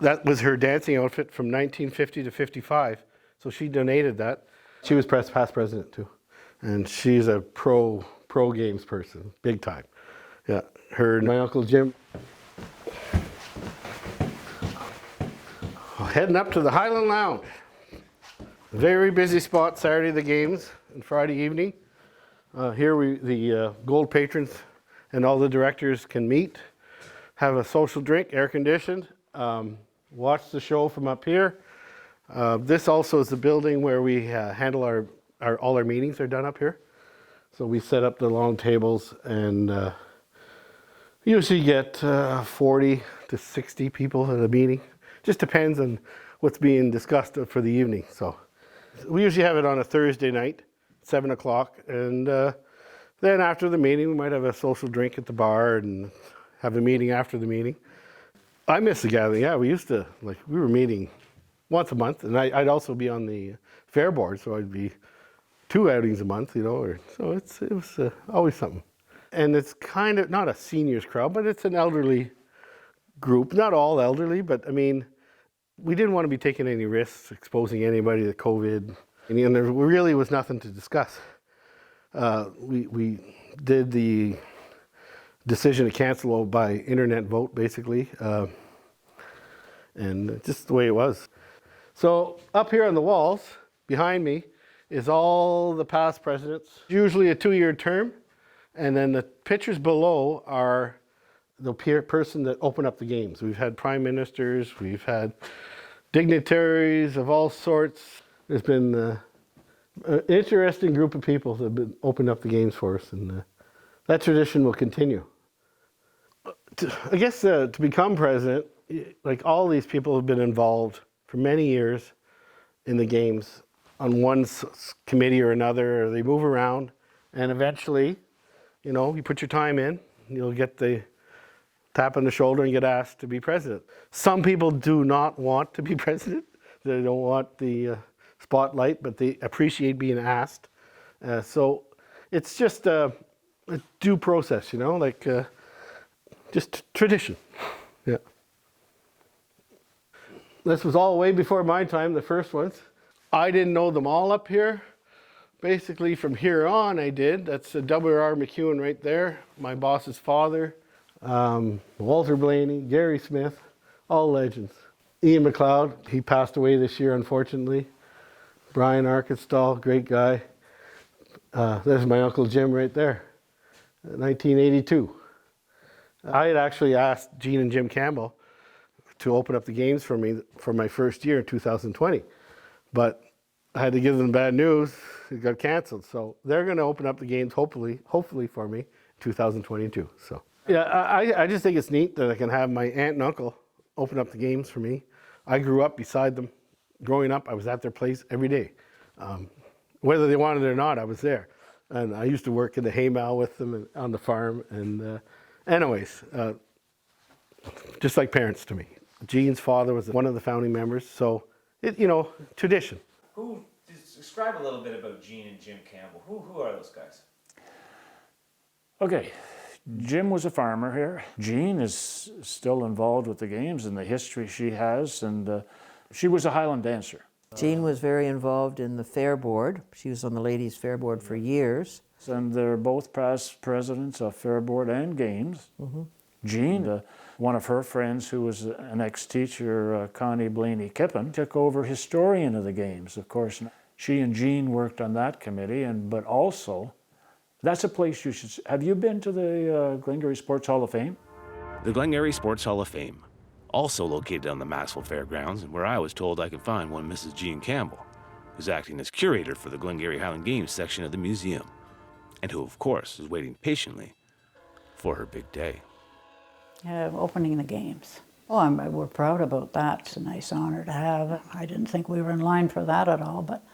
that was her dancing outfit from 1950 to 55. So she donated that. She was past president too. And she's a pro games person, big time. Yeah, her and my Uncle Jim. Heading up to the Highland Lounge. Very busy spot Saturday, the games, and Friday evening. Here the gold patrons and all the directors can meet, have a social drink, air conditioned, watch the show from up here. This also is the building where we handle all our meetings are done up here. So we set up the long tables and usually get 40 to 60 people at a meeting. Just depends on what's being discussed for the evening. So we usually have it on a Thursday night, 7 o'clock. And then after the meeting, we might have a social drink at the bar and have a meeting after the meeting. I miss the gathering. Yeah, we used to, we were meeting once a month. And I'd also be on the fair board, so I'd be 2 outings a month, so it was always something. And it's kind of not a seniors crowd, but it's an elderly group. Not all elderly, but I mean, we didn't want to be taking any risks, exposing anybody to COVID. And there really was nothing to discuss. We did the decision to cancel by internet vote, basically, and just the way it was. So up here on the walls, behind me, is all the past presidents, usually a 2-year term. And then the pictures below are the person that opened up the games. We've had prime ministers, we've had dignitaries of all sorts. There's been an interesting group of people that have been opened up the games for us, and that tradition will continue. I guess to become president, all these people have been involved for many years in the games on one committee or another, or they move around, and eventually, you put your time in, you'll get the tap on the shoulder and get asked to be president. Some people do not want to be president. They don't want the spotlight, but they appreciate being asked. So it's just a due process, just tradition. Yeah. This was all way before my time, the first ones. I didn't know them all up here. Basically, from here on, I did. That's W.R. McEwen right there, my boss's father, Walter Blaney, Gary Smith, all legends. Ian McLeod, he passed away this year, unfortunately. Brian Arkenstall, great guy. There's my Uncle Jim right there, 1982. I had actually asked Jean and Jim Campbell to open up the games for me for my first year in 2020. But I had to give them bad news. It got canceled. So they're going to open up the games, hopefully for me, 2022. So yeah, I just think it's neat that I can have my aunt and uncle open up the games for me. I grew up beside them. Growing up, I was at their place every day. Whether they wanted it or not, I was there. And I used to work in the hay mow with them on the farm. And anyways, just like parents to me. Jean's father was one of the founding members. So, tradition. Describe a little bit about Jean and Jim Campbell. Who are those guys? Okay, Jim was a farmer here. Jean is still involved with the games and the history she has, and she was a Highland dancer. Jean was very involved in the fair board. She was on the ladies' fair board for years. And they're both past presidents of fair board and games. Mm-hmm. Jean, One of her friends, who was an ex-teacher, Connie Blaney Kippen, took over historian of the games. Of course, she and Jean worked on that committee, but also, that's a place you should. Have you been to the Glengarry Sports Hall of Fame? The Glengarry Sports Hall of Fame, also located on the Maxville Fairgrounds, and where I was told I could find one Mrs. Jean Campbell, who's acting as curator for the Glengarry Highland Games section of the museum, and who, of course, is waiting patiently for her big day. Opening the games. Oh, we're proud about that. It's a nice honor to have. I didn't think we were in line for that at all, but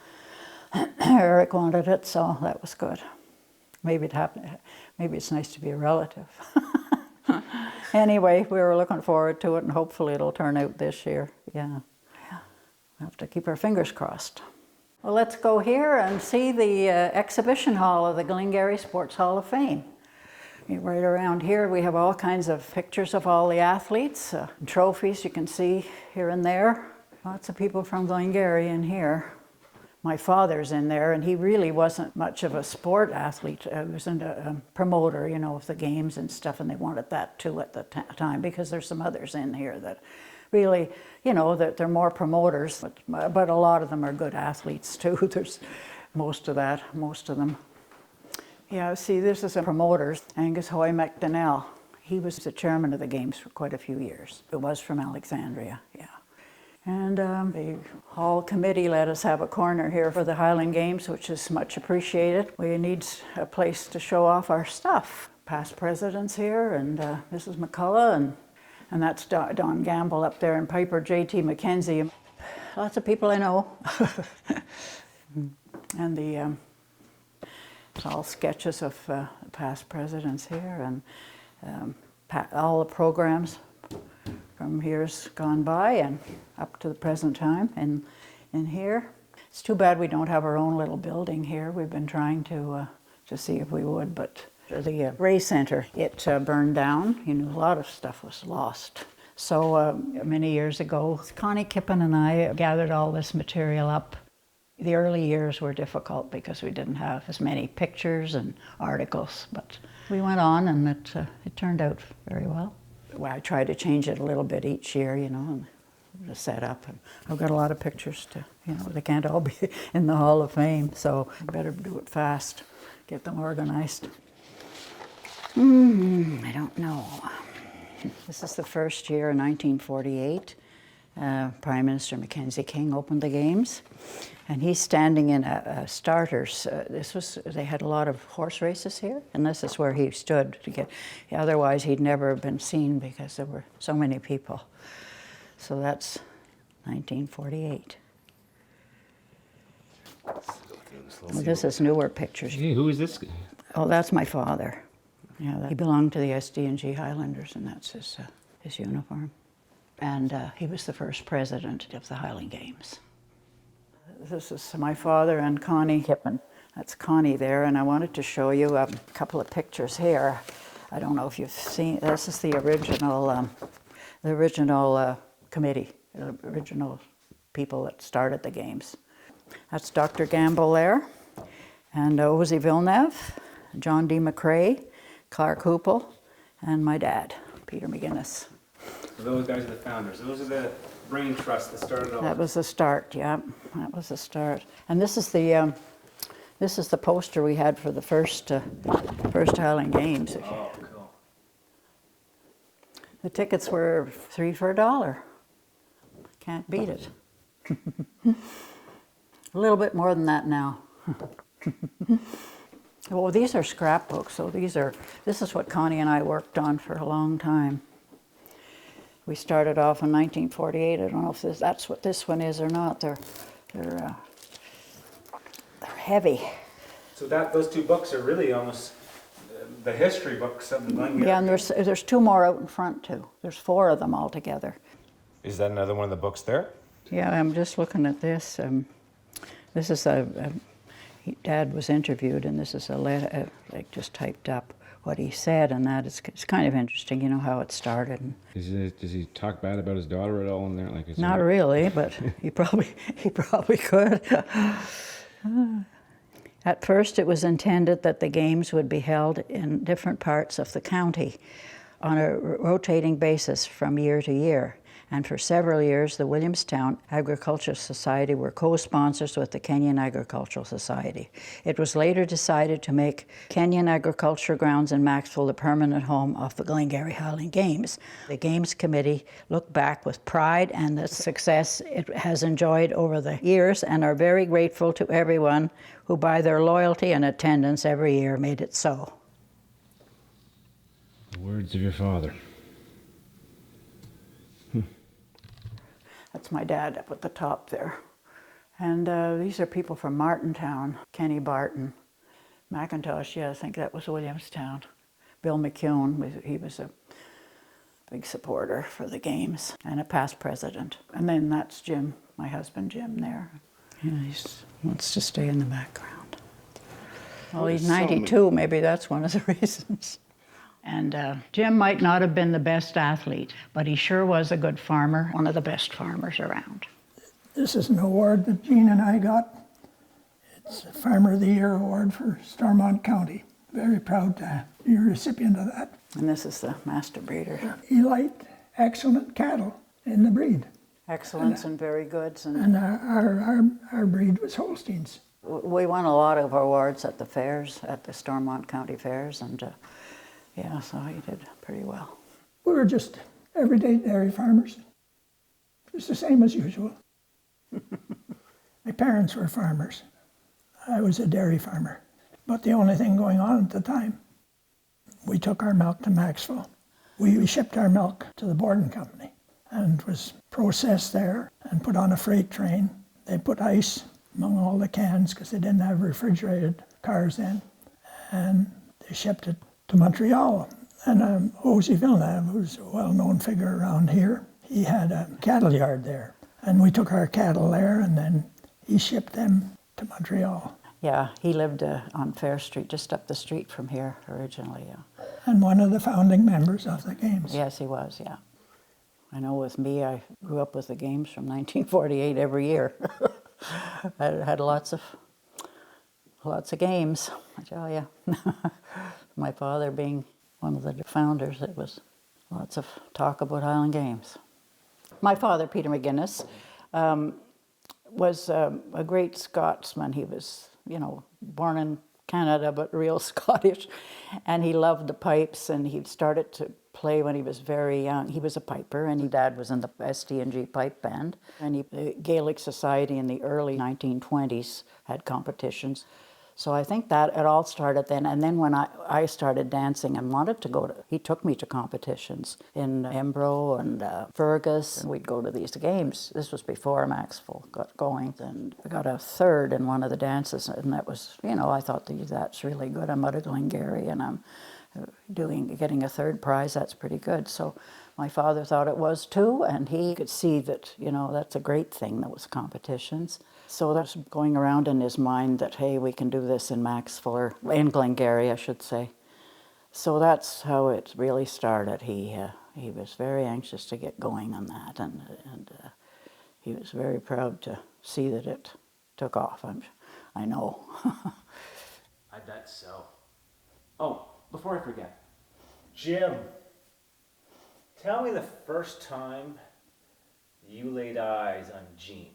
Eric wanted it, so that was good. Maybe it's nice to be a relative. Anyway, we were looking forward to it, and hopefully it'll turn out this year. Yeah. We'll have to keep our fingers crossed. Well, let's go here and see the exhibition hall of the Glengarry Sports Hall of Fame. Right around here, we have all kinds of pictures of all the athletes, trophies you can see here and there. Lots of people from Glengarry in here. My father's in there, and he really wasn't much of a sport athlete. He was a promoter, you know, of the games and stuff, and they wanted that too at the time, because there's some others in here that really, you know, that they're more promoters, but a lot of them are good athletes too. There's most of them. Yeah, see, this is a promoter, Angus Hoy McDonnell. He was the chairman of the games for quite a few years. It was from Alexandria, yeah. And the hall committee let us have a corner here for the Highland Games, which is much appreciated. We need a place to show off our stuff. Past presidents here, and Mrs. McCullough, and that's Don Gamble up there, and Piper J.T. McKenzie. Lots of people I know. And it's all sketches of past presidents here, and all the programs from years gone by and up to the present time. And in here, it's too bad we don't have our own little building here. We've been trying to see if we would, but the Ray Center, it burned down. You know, a lot of stuff was lost. So many years ago, Connie Kippen and I gathered all this material up. The early years were difficult because we didn't have as many pictures and articles, but we went on, and it turned out very well. I try to change it a little bit each year, you know, and the setup. And I've got a lot of pictures to, you know, they can't all be in the Hall of Fame, so I better do it fast, get them organized. I don't know. This is the first year in 1948. Prime Minister Mackenzie King opened the games, and he's standing in a starters. They had a lot of horse races here, and this is where he stood to get. Otherwise, he'd never been seen because there were so many people. So that's 1948. Well, this is newer pictures. Hey, who is this guy? Oh, that's my father. Yeah, he belonged to the SD&G Highlanders, and that's his uniform. And he was the first president of the Highland Games. This is my father and Connie Kippen. That's Connie there, and I wanted to show you a couple of pictures here. I don't know if you've seen, this is the original committee, the original people that started the games. That's Dr. Gamble there, and Ozzy Villeneuve, John D. McRae, Clark Hoople, and my dad, Peter McGuinness. So those guys are the founders. Those are the brain trust that started all. That was the start, yeah. That was the start. And this is the poster we had for the first Highland Games. Oh, cool. The tickets were $3 for $1. Can't beat it. A little bit more than that now. Well, these are scrapbooks, so this is what Connie and I worked on for a long time. We started off in 1948. I don't know if that's what this one is or not. They're heavy. So those two books are really almost the history books of the Glengarry. Yeah, and there's two more out in front too. There's 4 of them altogether. Is that another one of the books there? Yeah, I'm just looking at this. This is Dad was interviewed, and this is a letter, like just typed up what he said, and that it's kind of interesting, you know, how it started. Does he talk bad about his daughter at all in there? Like, not really, but he probably could. At first, it was intended that the games would be held in different parts of the county, on a rotating basis from year to year. And for several years, the Williamstown Agricultural Society were co-sponsors with the Kenyan Agricultural Society. It was later decided to make Kenyan Agriculture Grounds in Maxville the permanent home of the Glengarry Highland Games. The Games Committee look back with pride and the success it has enjoyed over the years and are very grateful to everyone who, by their loyalty and attendance every year, made it so. The words of your father. That's my dad up at the top there. And these are people from Martintown. Kenny Barton. McIntosh, yeah, I think that was Williamstown. Bill McCune, he was a big supporter for the games and a past president. And then that's Jim, my husband Jim there. Yeah, he wants to stay in the background. Well, he's 92, maybe that's one of the reasons. And Jim might not have been the best athlete, but he sure was a good farmer, one of the best farmers around. This is an award that Jean and I got. It's a Farmer of the Year award for Stormont County. Very proud to be a recipient of that. And this is the master breeder. Elite, excellent cattle in the breed. Excellence and very goods. And our breed was Holsteins. We won a lot of awards at the fairs, at the Stormont County fairs, and yeah, so he did pretty well. We were just everyday dairy farmers, just the same as usual. My parents were farmers. I was a dairy farmer. But the only thing going on at the time, we took our milk to Maxville. We shipped our milk to the Borden Company and it was processed there and put on a freight train. They put ice among all the cans because they didn't have refrigerated cars then. And they shipped it to Montreal. And Ozzie Villeneuve, who's a well-known figure around here, he had a cattle yard there. And we took our cattle there and then he shipped them to Montreal. Yeah, he lived on Fair Street, just up the street from here originally, yeah. And one of the founding members of the games. Yes, he was, yeah. I know with me, I grew up with the games from 1948 every year. I had lots of games, I tell you. My father being one of the founders, it was lots of talk about Highland Games. My father, Peter McGuinness, was a great Scotsman. He was, born in Canada, but real Scottish. And he loved the pipes, and he started to play when he was very young. He was a piper, and his dad was in the ST&G pipe band. And the Gaelic Society in the early 1920s had competitions. So I think that it all started then. And then when I started dancing and wanted to go he took me to competitions in Embro and Fergus, and we'd go to these games. This was before Maxville got going. And I got a third in one of the dances, and that was, I thought that's really good. I'm out of Glengarry, and I'm getting a third prize, that's pretty good. So my father thought it was too, and he could see that, that's a great thing, that was competitions. So that's going around in his mind that, hey, we can do this in Maxville, or in Glengarry, I should say. So that's how it really started. He was very anxious to get going on that, and he was very proud to see that it took off, I know. I bet so. Oh, before I forget, Jim, tell me the first time you laid eyes on Jean.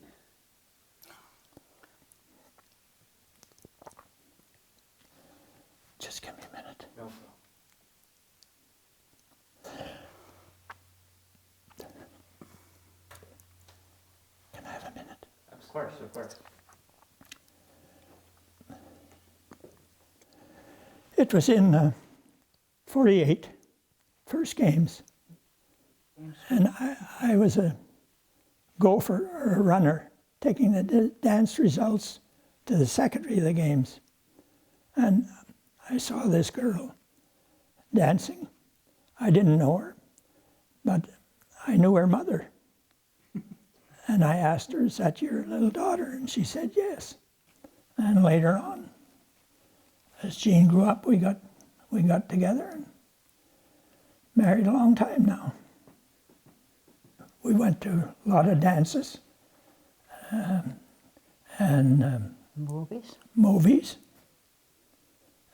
Just give me a minute. No. Can I have a minute? Of course, of course. It was in 48, first games. And I was a gopher or a runner, taking the dance results to the secretary of the games. And I saw this girl dancing. I didn't know her, but I knew her mother. And I asked her, is that your little daughter? And she said, yes. And later on, as Jean grew up, we got together and married a long time now. We went to a lot of dances and movies.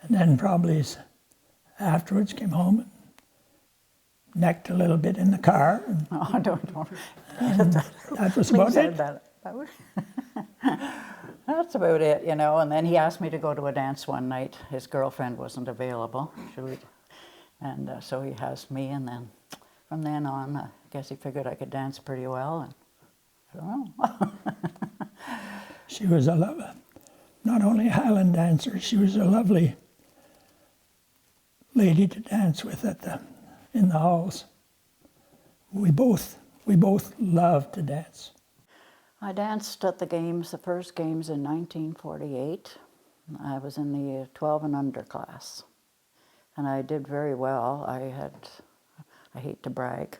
And then probably afterwards came home and necked a little bit in the car. And, Oh, don't. and that was about it. That's about it, you know. And then he asked me to go to a dance one night. His girlfriend wasn't available, and so he asked me. And then from then on, I guess he figured I could dance pretty well. And I don't know. She was not only a Highland dancer, she was a lovely lady to dance with in the halls. We both loved to dance. I danced at the games, the first games in 1948. I was in the 12 and under class, and I did very well. I hate to brag.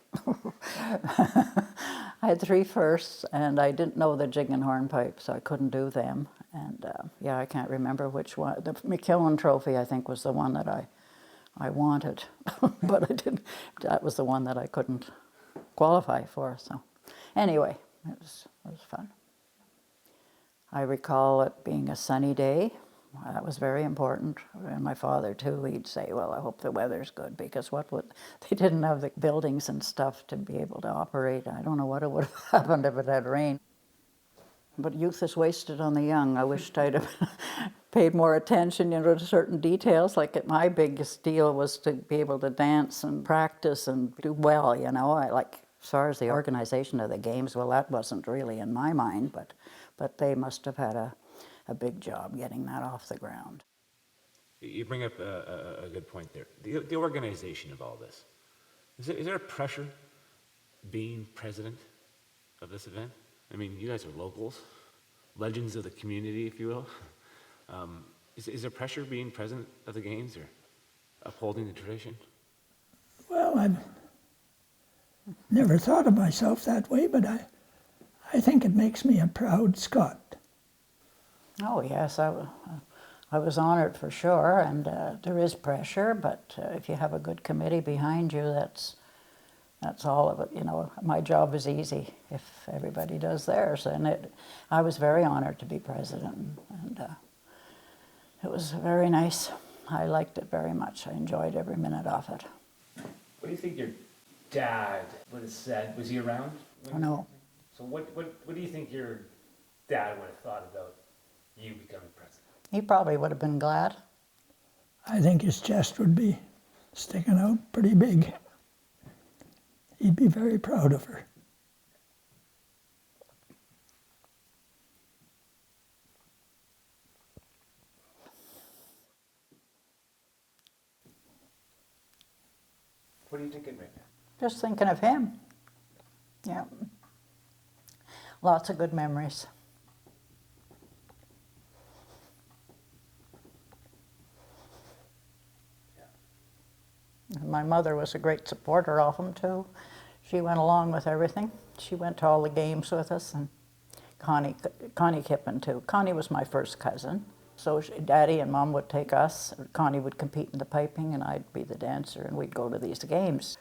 I had 3 firsts, and I didn't know the jig and hornpipe, so I couldn't do them. And yeah, I can't remember which one. The McKillen Trophy, I think, was the one that I wanted, but I didn't. That was the one that I couldn't qualify for. So anyway, it was fun. I recall it being a sunny day. That was very important. And my father too, he'd say, well, I hope the weather's good, because they didn't have the buildings and stuff to be able to operate. I don't know what would have happened if it had rained. But youth is wasted on the young. I wished I'd have paid more attention, to certain details. Like my biggest deal was to be able to dance and practice and do well, as far as the organization of the games, well, that wasn't really in my mind, but they must have had a big job getting that off the ground. You bring up a good point there. The organization of all this. Is there a pressure being president of this event? I mean, you guys are locals, legends of the community, if you will. Is there pressure being president of the games or upholding the tradition? Well, I've never thought of myself that way, but I think it makes me a proud Scot. Oh yes, I was honored for sure, and there is pressure, but if you have a good committee behind you, that's all of it. My job is easy if everybody does theirs, and I was very honored to be president, and it was very nice. I liked it very much. I enjoyed every minute of it. What do you think your dad would have said? Was he around? No. So what do you think your dad would have thought about you becoming president? He probably would have been glad. I think his chest would be sticking out pretty big. He'd be very proud of her. What are you thinking right now? Just thinking of him. Yeah. Lots of good memories. My mother was a great supporter of him too. She went along with everything. She went to all the games with us, and Connie Kippen too. Connie was my first cousin. So Daddy and Mom would take us. Connie would compete in the piping, and I'd be the dancer, and we'd go to these games.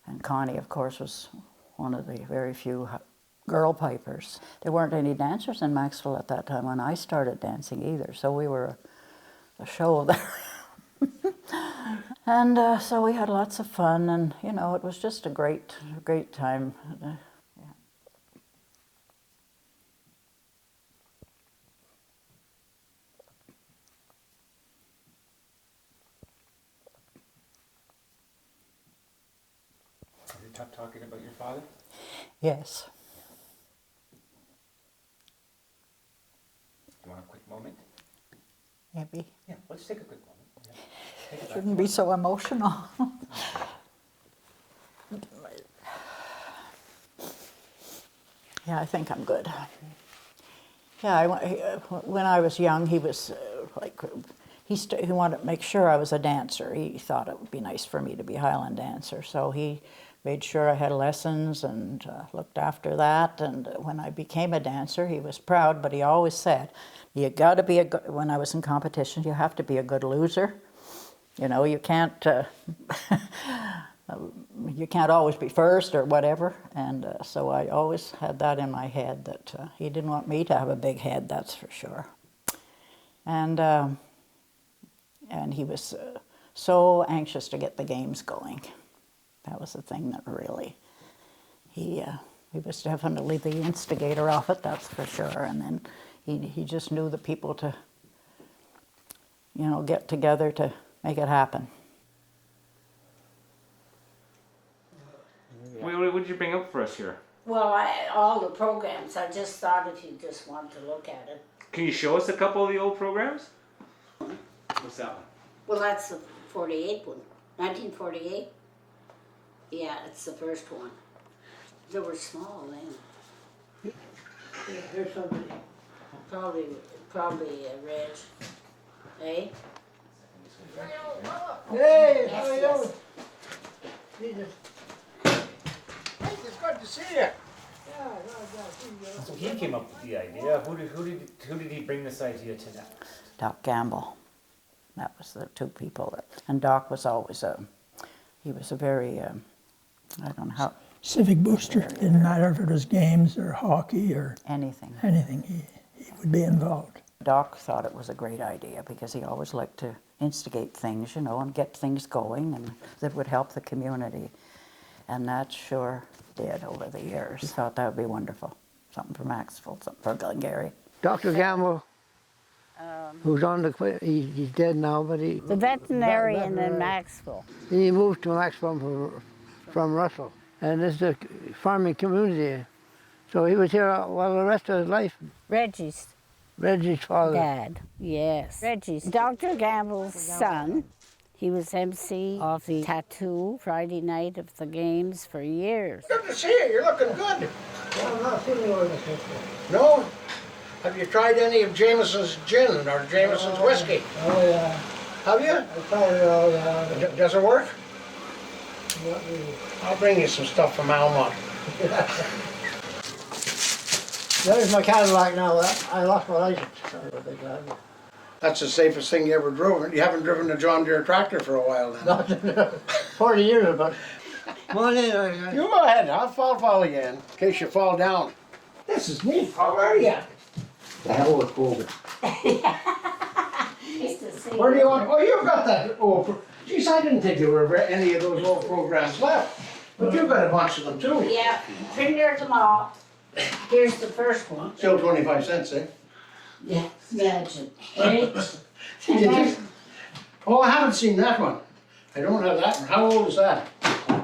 And Connie, of course, was one of the very few girl pipers. There weren't any dancers in Maxville at that time when I started dancing either, so we were a show there. And so we had lots of fun, and it was just a great time. Yeah. Is it tough talking about your father? Yes. You want a quick moment? Maybe. Yeah, let's take a quick moment. Yeah. Shouldn't be so emotional. Yeah, I think I'm good. Yeah, when I was young, he was he wanted to make sure I was a dancer. He thought it would be nice for me to be Highland dancer, so he made sure I had lessons and looked after that. And when I became a dancer, he was proud, but he always said, "You got to be when I was in competition, you have to be a good loser. You can't you can't always be first or whatever." And so I always had that in my head, that he didn't want me to have a big head, that's for sure. And he was so anxious to get the games going. That was the thing that really, he was definitely the instigator of it, that's for sure. And then he just knew the people to, you know, get together to make it happen. What did you bring up for us here? Well, all the programs, I just thought if you just want to look at it. Can you show us a couple of the old programs? What's that one? Well, that's the 48 one, 1948. Yeah, it's the first one. They were small then. Here's somebody. Probably a Reg. Eh? Hey, how Yes, are you yes. doing? Hey, it's good to see you. So he came up with the idea. Who did he bring this idea to next? Doc Gamble. That was the two people. And Doc was always he was a very, I don't know how. Civic booster. Didn't matter if it was games or hockey or anything. Anything, he would be involved. Doc thought it was a great idea because he always liked to instigate things, you know, and get things going and that would help the community. And that sure did over the years. He thought that would be wonderful. Something for Maxville, something for Glengarry. Dr. Gamble, who's on the, he's dead now, but he... The veterinarian in Maxville. He moved to Maxville from Russell. And this is a farming community. So he was here well the rest of his life. Reggie's father. Dad, yes. Reggie's. Dr. Gamble's son. He was MC of the tattoo Friday night of the games for years. Good to see you. You're looking good. Well, I'm not feeling well. No? Have you tried any of Jameson's gin or Jameson's whiskey? Oh, yeah. Have you? I tried it all, yeah. Does it work? Not really. I'll bring you some stuff from Almont. There's my Cadillac now. I lost my license. That's the safest thing you ever drove. You haven't driven a John Deere tractor for a while then. 40 years, but... Come on in. You go ahead. I'll follow you in case you fall down. This is neat. How are you? The hell with COVID. Where do you want? Oh, you've got that old... Geez, I didn't think there were any of those old programs left. But you've got a bunch of them too. Yeah, printed them all. Here's the first one. Still 25 cents, eh? Yeah, imagine. Right? Did you? Oh, I haven't seen that one. I don't have that one. How old is that?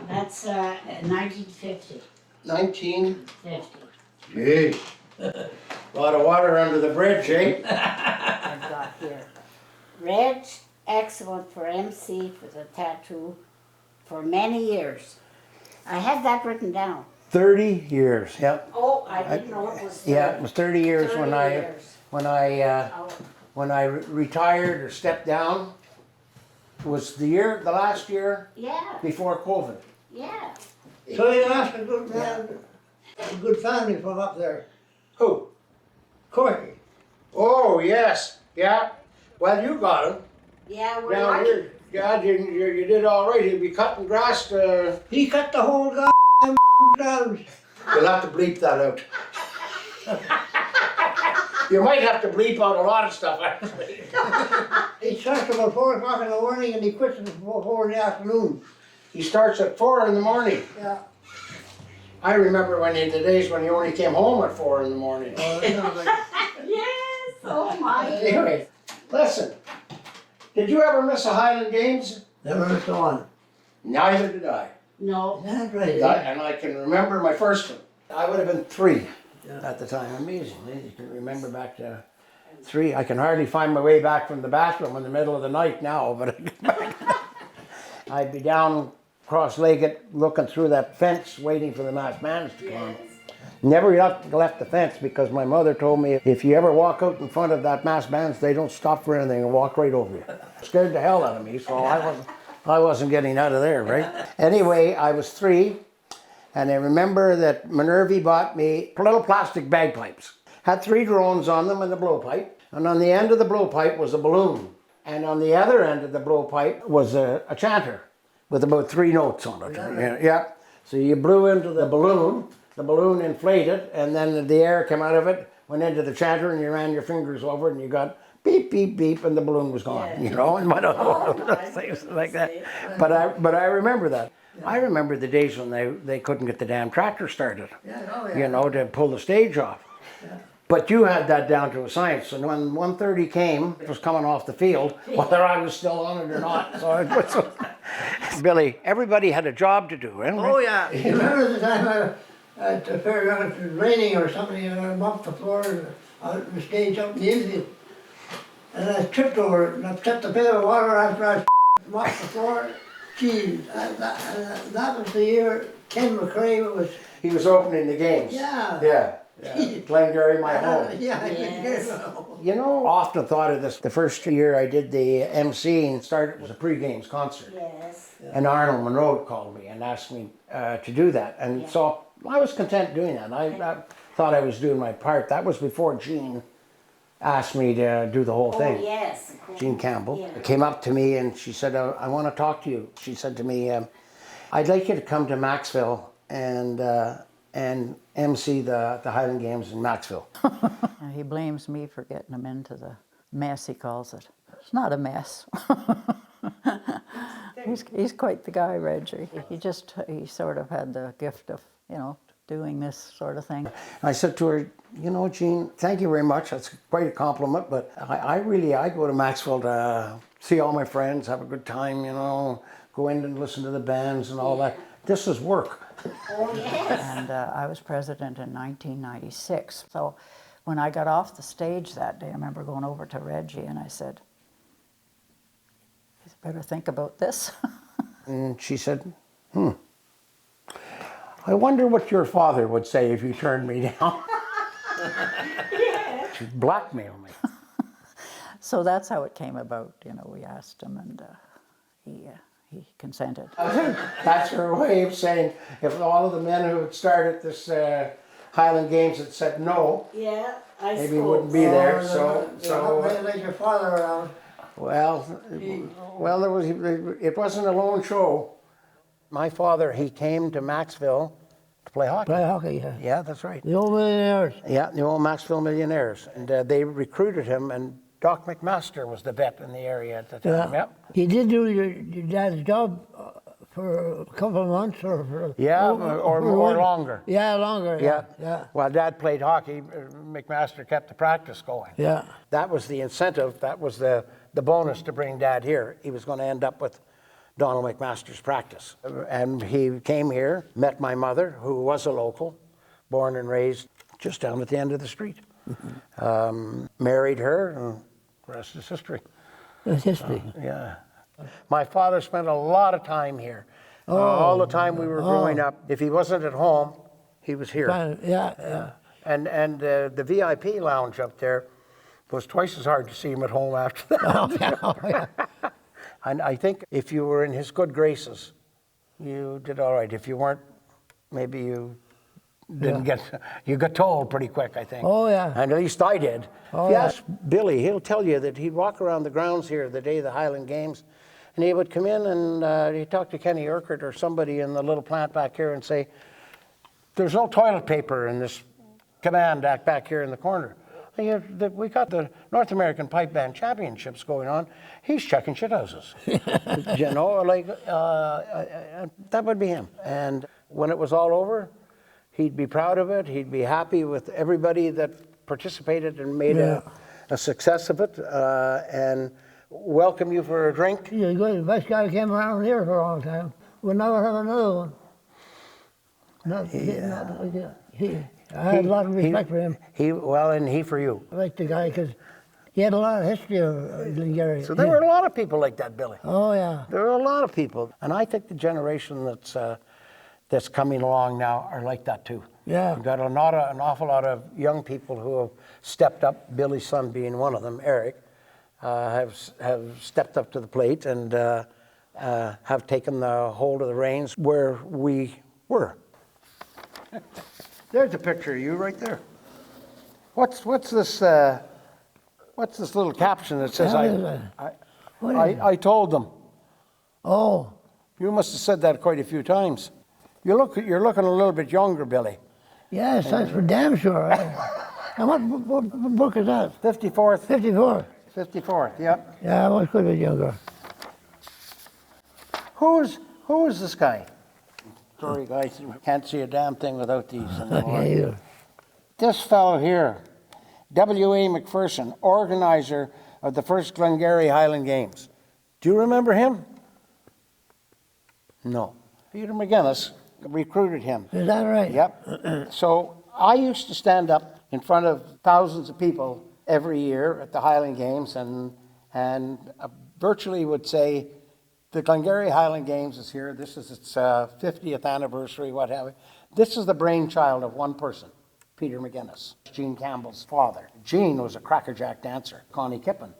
That's 1950. 1950. Gee. A lot of water under the bridge, eh? I've got here. Reg, excellent for MC for the tattoo for many years. I have that written down. 30 years, yep. Oh, I didn't know it was 30. Yeah, it was 30 years 30 years. when I retired or stepped down. Was the last year Yeah, before COVID. yeah. So you asked a good man, a good family from up there. Who? Corky. Oh, yes, yeah. Well, you got him. Yeah, we're Down lucky. here. Yeah, you did all right. He'd be cutting grass. He cut the whole goddamn ground. You'll have to bleep that out. You might have to bleep out a lot of stuff, actually. He starts about 4 o'clock in the morning and he quits at 4 in the afternoon. He starts at 4 in the morning. Yeah. I remember the days when he only came home at 4 in the morning. Yes, oh my. Anyway, listen. Did you ever miss a Highland Games? Never missed one. Neither did I. No. That's right. And I can remember my first one. I would have been 3 at the time. Amazing. You can remember back to 3. I can hardly find my way back from the bathroom in the middle of the night now, but I'd be down cross-legged looking through that fence waiting for the masked bands to come. Never left the fence because my mother told me if you ever walk out in front of that masked bands, they don't stop for anything and walk right over you. Scared the hell out of me, so I wasn't getting out of there, right? Anyway, I was 3, and I remember that Minerva bought me little plastic bagpipes. Had 3 drones on them and a blowpipe, and on the end of the blowpipe was a balloon, and on the other end of the blowpipe was a chanter with about 3 notes on it. Yeah. So you blew into the balloon inflated, and then the air came out of it, went into the chanter, and you ran your fingers over it, and you got beep, beep, beep, and the balloon was gone, you know, and things like that. But I remember that. I remember the days when they couldn't get the damn tractor started, Yeah. you know, to pull the stage off. But you had that down to a science, and when 1:30 came, it was coming off the field, whether I was still on it or not. So it was, Billy, everybody had a job to do, right? Oh, yeah. You remember the time at the fairgrounds, it was raining or something, and I mopped the floor, the stage up in the infield. And I tripped over it and upset the pail of water after I mopped the floor. Geez, that was the year Ken McCrae was... He was opening the games. Yeah. Yeah. Glengarry, my home. Yeah, yes. You know, I often thought of this. The first year I did the MC and started was a pre-games concert. Yes. And Arnold Monroe called me and asked me to do that. And so I was content doing that. I thought I was doing my part. That was before Jean asked me to do the whole thing. Oh, yes. Jean Campbell Yeah. came up to me and she said, I want to talk to you. She said to me, I'd like you to come to Maxville and MC the Highland Games in Maxville. He blames me for getting him into the mess, he calls it. It's not a mess. He's quite the guy, Reggie. He sort of had the gift of, you know, doing this sort of thing. I said to her, you know, Jean, thank you very much. That's quite a compliment, but I go to Maxville to see all my friends, have a good time, you know, go in and listen to the bands and all that. This is work. Oh, yes. And I was president in 1996. So when I got off the stage that day, I remember going over to Reggie and I said, you better think about this. And she said, I wonder what your father would say if you turned me down. She blackmailed me. So that's how it came about. You know, we asked him and he consented. That's her way of saying, if all of the men who had started this Highland Games had said no, Yeah, maybe he wouldn't be there. So like your father around. Well, it wasn't a lone show. My father, he came to Maxville to play hockey. Play hockey, yeah. Yeah, that's right. The old millionaires. Yeah, the old Maxville Millionaires. And they recruited him, and Doc McMaster was the vet in the area at the time. Yeah. Yep. He did do your dad's job for a couple of months or for... Yeah, or longer. Yeah, longer. Yeah. While Dad played hockey, McMaster kept the practice going. Yeah. That was the incentive. That was the bonus to bring Dad here. He was going to end up with Donald McMaster's practice. And he came here, met my mother, who was a local, born and raised just down at the end of the street. Married her, and the rest is history. It's history. Yeah. My father spent a lot of time here. All the time we were growing up. If he wasn't at home, he was here. Yeah. And the VIP lounge up there was twice as hard to see him at home after that. And I think if you were in his good graces, you did all right. If you weren't, maybe you didn't you got told pretty quick, I think. Oh, yeah. And at least I did. Oh, Yes, Billy, he'll tell you that he'd walk around the grounds here the day of the Highland Games, and he would come in and he'd talk to Kenny Urquhart or somebody in the little plant back here and say, there's no toilet paper in this command act back here in the corner. We got the North American Pipe Band Championships going on. He's checking shithouses. You know, like, that would be him. And when it was all over, he'd be proud of it. He'd be happy with everybody that participated and made a success of it, and welcome you for a drink. You're good. The best guy came around here for a long time. We'll never have another one. I had a lot of respect for him. And he for you. I like the guy because he had a lot of history of Glengarry. So there were a lot of people like that, Billy. Oh, yeah. There are a lot of people. And I think the generation that's coming along now are like that too. Yeah. We've got an awful lot of young people who have stepped up, Billy's son being one of them, Eric, have stepped up to the plate and have taken the hold of the reins where we were. There's a picture of you right there. What's this little caption that says I told them? Oh. You must have said that quite a few times. You're looking a little bit younger, Billy. Yes, that's for damn sure. And what book is that? 54th. 54. 54th, yep. Yeah, I was quite a bit younger. Who is this guy? Sorry, guys, can't see a damn thing without these anymore. Yeah. This fellow here, W.A. McPherson, organizer of the first Glengarry Highland Games. Do you remember him? No. Peter McGinnis recruited him. Is that right? Yep. So I used to stand up in front of thousands of people every year at the Highland Games and virtually would say, the Glengarry Highland Games is here. This is its 50th anniversary, what have you. This is the brainchild of one person, Peter McGinnis, Gene Campbell's father. Gene was a crackerjack dancer. Connie Kippen,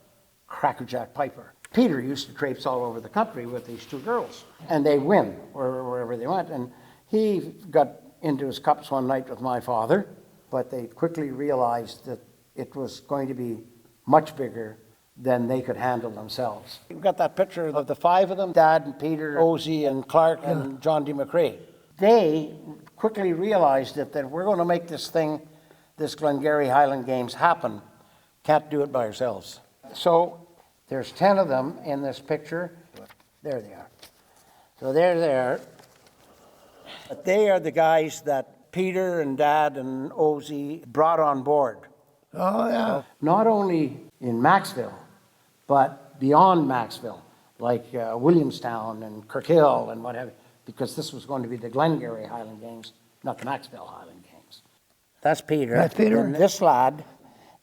crackerjack piper. Peter used to traipse all over the country with these two girls, and they win wherever they went. And he got into his cups one night with my father, but they quickly realized that it was going to be much bigger than they could handle themselves. We've got that picture of the five of them, Dad and Peter, Ozzie and Clark and John D. McCrae. They quickly realized that if we're going to make this thing, this Glengarry Highland Games happen, can't do it by ourselves. So there's 10 of them in this picture. There they are. So they're there. But they are the guys that Peter and Dad and Ozzie brought on board. Oh, yeah. Not only in Maxville, but beyond Maxville, like Williamstown and Kirkhill and whatever, because this was going to be the Glengarry Highland Games, not the Maxville Highland Games. That's Peter. That's Peter. And this lad,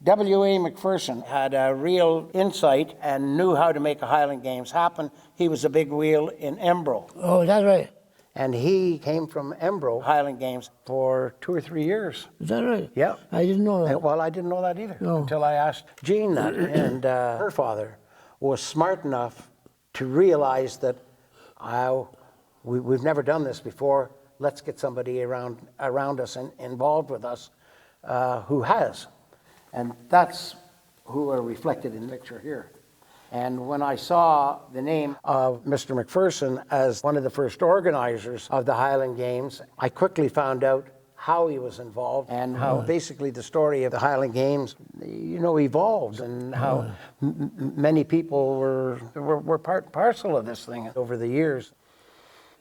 W.A. McPherson, had a real insight and knew how to make a Highland Games happen. He was a big wheel in Embro. Oh, that's right. And he came from Embro Highland Games for 2 or 3 years. Is that right? Yeah. I didn't know that. Well, I didn't know that either No. until I asked Jean that. And her father was smart enough to realize that we've never done this before. Let's get somebody around us and involved with us who has. And that's who are reflected in the picture here. And when I saw the name of Mr. McPherson as one of the first organizers of the Highland Games, I quickly found out how he was involved and how basically the story of the Highland Games, evolved and how many people were part and parcel of this thing over the years.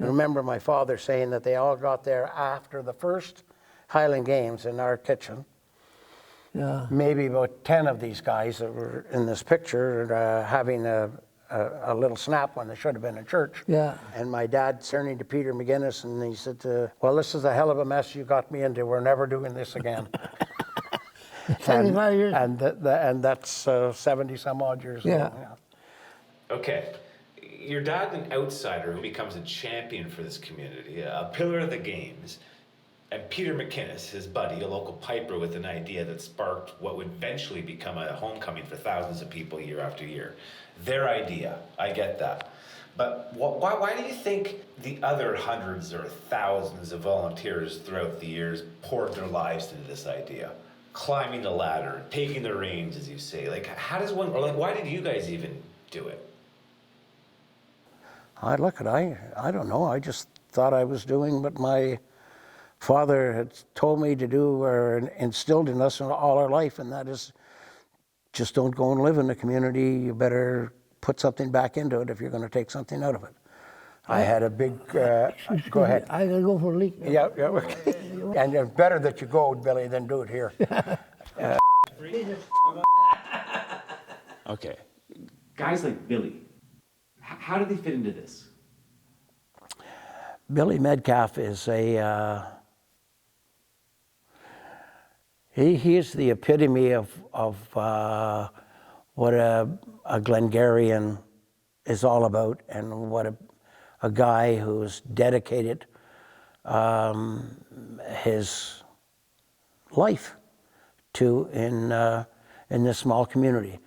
I remember my father saying that they all got there after the first Highland Games in our kitchen. Yeah. Maybe about 10 of these guys that were in this picture having a little snap when they should have been in church. Yeah. And my dad turning to Peter McGinnis and he said, well, this is a hell of a mess you got me into. We're never doing this again. 75 years. And that's 70 some odd years ago. Yeah. Okay. Your dad's an outsider who becomes a champion for this community, a pillar of the games. And Peter McInnes, his buddy, a local piper with an idea that sparked what would eventually become a homecoming for thousands of people year after year. Their idea, I get that. But why do you think the other hundreds or thousands of volunteers throughout the years poured their lives into this idea? Climbing the ladder, taking the reins, as you say. Why did you guys even do it? I don't know. I just thought I was doing what my father had told me to do or instilled in us all our life, and that is just don't go and live in the community. You better put something back into it if you're going to take something out of it. I had a big, go ahead. I gotta go for a leak. Yeah, okay. And it's better that you go, Billy, than do it here. Okay. Guys like Billy, how do they fit into this? Billy Metcalfe is he is the epitome of what a Glengarian is all about, and what a guy who's dedicated his life to in this small community.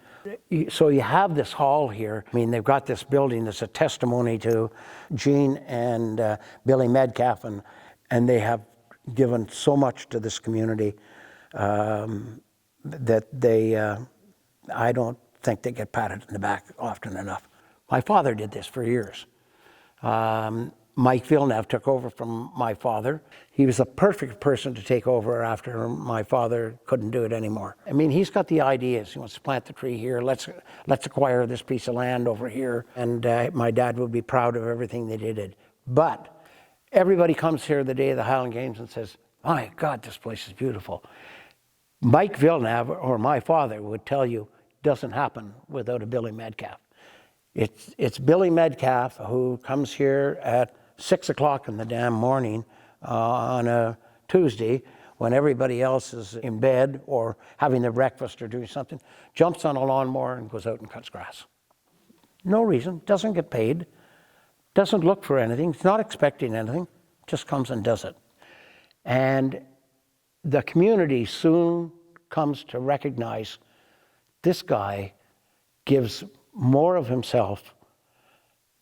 So you have this hall here. I mean, they've got this building that's a testimony to Gene and Billy Metcalfe, and they have given so much to this community that I don't think they get patted in the back often enough. My father did this for years. Mike Villeneuve took over from my father. He was a perfect person to take over after my father couldn't do it anymore. I mean, he's got the ideas. He wants to plant the tree here. Let's acquire this piece of land over here. And my dad would be proud of everything they did. But Everybody comes here the day of the Highland Games and says, my God, this place is beautiful. Mike Villeneuve, or my father, would tell you, doesn't happen without a Billy Metcalfe. It's Billy Metcalfe who comes here at 6 o'clock in the damn morning on a Tuesday when everybody else is in bed or having their breakfast or doing something, jumps on a lawnmower and goes out and cuts grass. No reason, doesn't get paid, doesn't look for anything, he's not expecting anything, just comes and does it. And the community soon comes to recognize this guy gives more of himself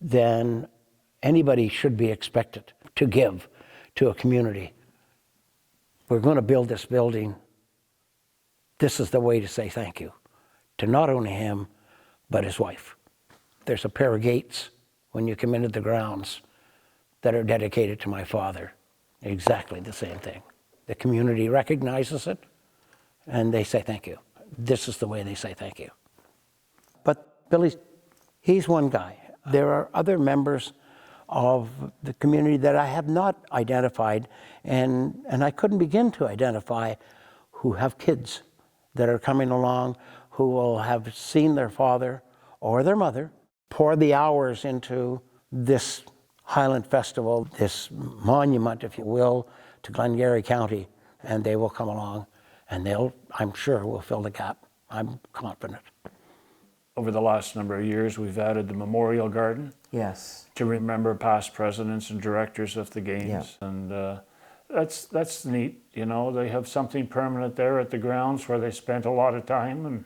than anybody should be expected to give to a community. We're going to build this building. This is the way to say thank you to not only him, but his wife. There's a pair of gates when you come into the grounds that are dedicated to my father. Exactly the same thing. The community recognizes it and they say thank you. This is the way they say thank you. But Billy's, he's one guy. There are other members of the community that I have not identified, and I couldn't begin to identify, who have kids that are coming along, who will have seen their father or their mother pour the hours into this Highland Festival, this monument, if you will, to Glengarry County, and they will come along and they'll, I'm sure, will fill the gap. I'm confident. Over the last number of years, we've added the Memorial Garden. Yes. To remember past presidents and directors of the games. Yeah. And that's neat, you know. They have something permanent there at the grounds where they spent a lot of time. And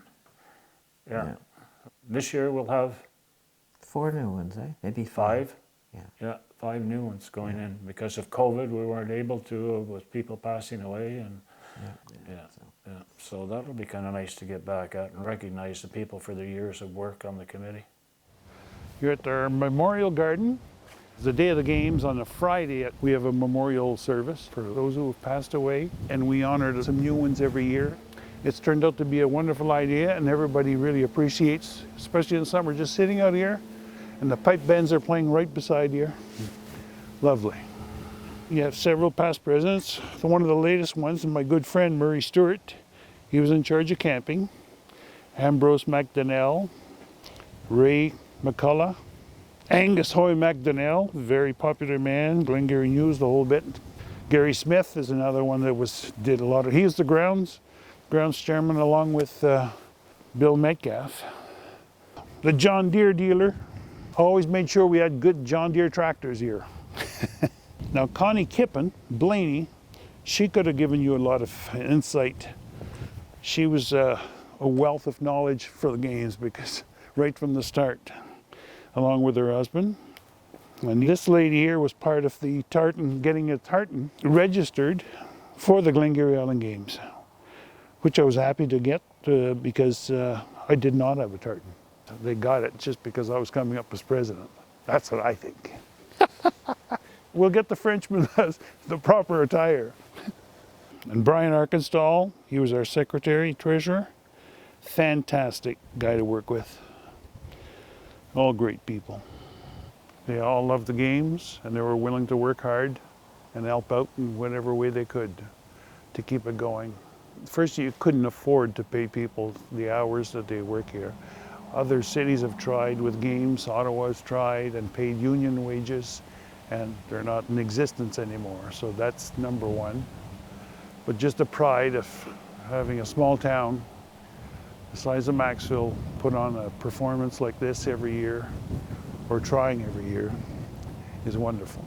yeah. This year we'll have 4 new ones, eh? Maybe 5. Yeah. Yeah, 5 new ones going in. Because of COVID, we weren't able to, with people passing away. And so that'll be kind of nice to get back at and recognize the people for their years of work on the committee. You're at our Memorial Garden. The day of the games on a Friday, we have a memorial service for those who have passed away, and we honor some new ones every year. It's turned out to be a wonderful idea, and everybody really appreciates, especially in summer, just sitting out here, and the pipe bands are playing right beside here. Lovely. You have several past presidents. One of the latest ones is my good friend Murray Stewart. He was in charge of camping. Ambrose MacDonnell, Ray McCullough, Angus Hoy MacDonnell, very popular man, Glengarry News, the whole bit. Gary Smith is another one that did a lot of, he was the grounds chairman along with Bill Metcalfe. The John Deere dealer, always made sure we had good John Deere tractors here. Now Connie Kippen, Blaney, she could have given you a lot of insight. She was a wealth of knowledge for the games because right from the start, along with her husband. And this lady here was part of the tartan, getting a tartan registered for the Glengarry Highland Games, which I was happy to get because I did not have a tartan. They got it just because I was coming up as president. That's what I think. We'll get the Frenchman the proper attire. And Brian Arkenstall, he was our secretary, treasurer. Fantastic guy to work with. All great people. They all loved the games and they were willing to work hard and help out in whatever way they could to keep it going. First, you couldn't afford to pay people the hours that they work here. Other cities have tried with games. Ottawa's tried and paid union wages, and they're not in existence anymore. So that's number one. But just the pride of having a small town the size of Maxville put on a performance like this every year, or trying every year, is wonderful.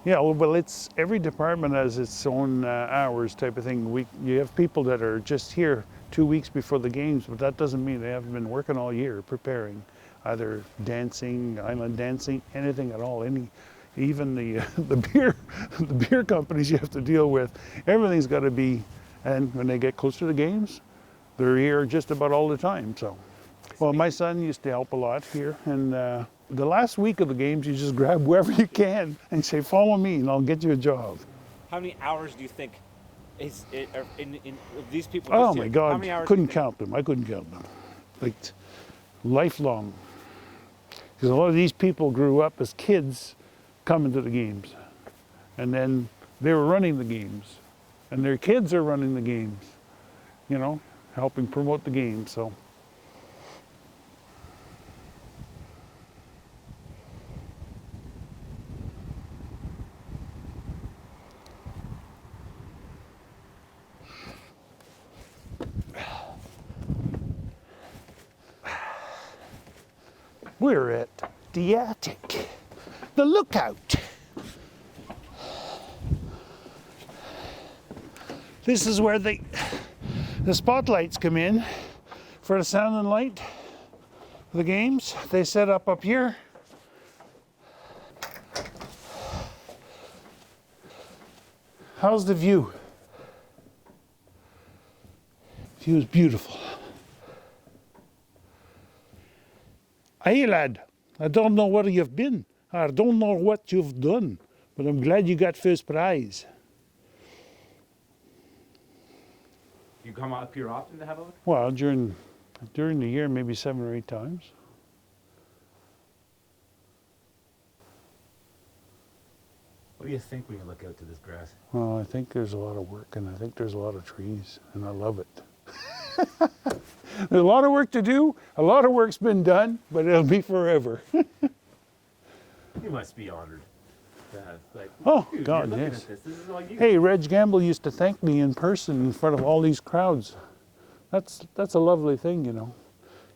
Yeah, well, it's every department has its own hours type of thing. You have people that are just here 2 weeks before the games, but that doesn't mean they haven't been working all year preparing, either dancing, island dancing, anything at all. Even the beer companies you have to deal with. Everything's got to be, and when they get closer to the games, they're here just about all the time. So, well, my son used to help a lot here, and the last week of the games, you just grab whoever you can and say, "Follow me, and I'll get you a job." How many hours do you think is in these people? Oh my God, couldn't count them. I couldn't count them. Like lifelong, because a lot of these people grew up as kids coming to the games. And then they were running the games. And their kids are running the games, you know, helping promote the games, so. We're at the attic, the lookout. This is where the spotlights come in for the sound and light for the games. They set up here. How's the view? View is beautiful. Hey lad, I don't know where you've been. I don't know what you've done, but I'm glad you got first prize. You come up here often to have a look? Well, during the year, maybe 7 or 8 times. What do you think when you look out to this grass? Well, I think there's a lot of work, and I think there's a lot of trees, and I love it. There's a lot of work to do. A lot of work's been done, but it'll be forever. You must be honored. Like, Oh, dude, God, you're looking yes. at this. This is all you. Hey, Reg Gamble used to thank me in person in front of all these crowds. That's a lovely thing, you know.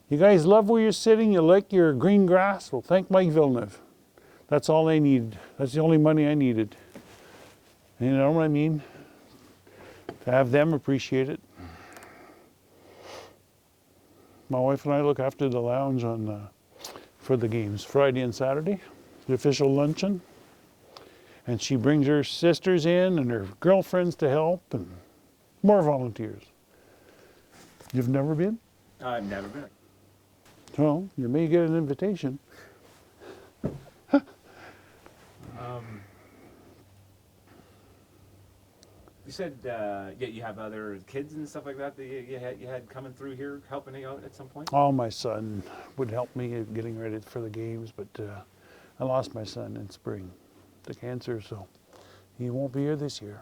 You guys love where you're sitting, you like your green grass, well, thank Mike Villeneuve. That's all I need. That's the only money I needed. You know what I mean? To have them appreciate it. My wife and I look after the lounge for the games, Friday and Saturday, the official luncheon. And she brings her sisters in and her girlfriends to help and more volunteers. You've never been? I've never been. Well, you may get an invitation. You said you have other kids and stuff like that that you had coming through here helping out at some point? Oh, my son would help me getting ready for the games, but I lost my son in spring to cancer, so he won't be here this year.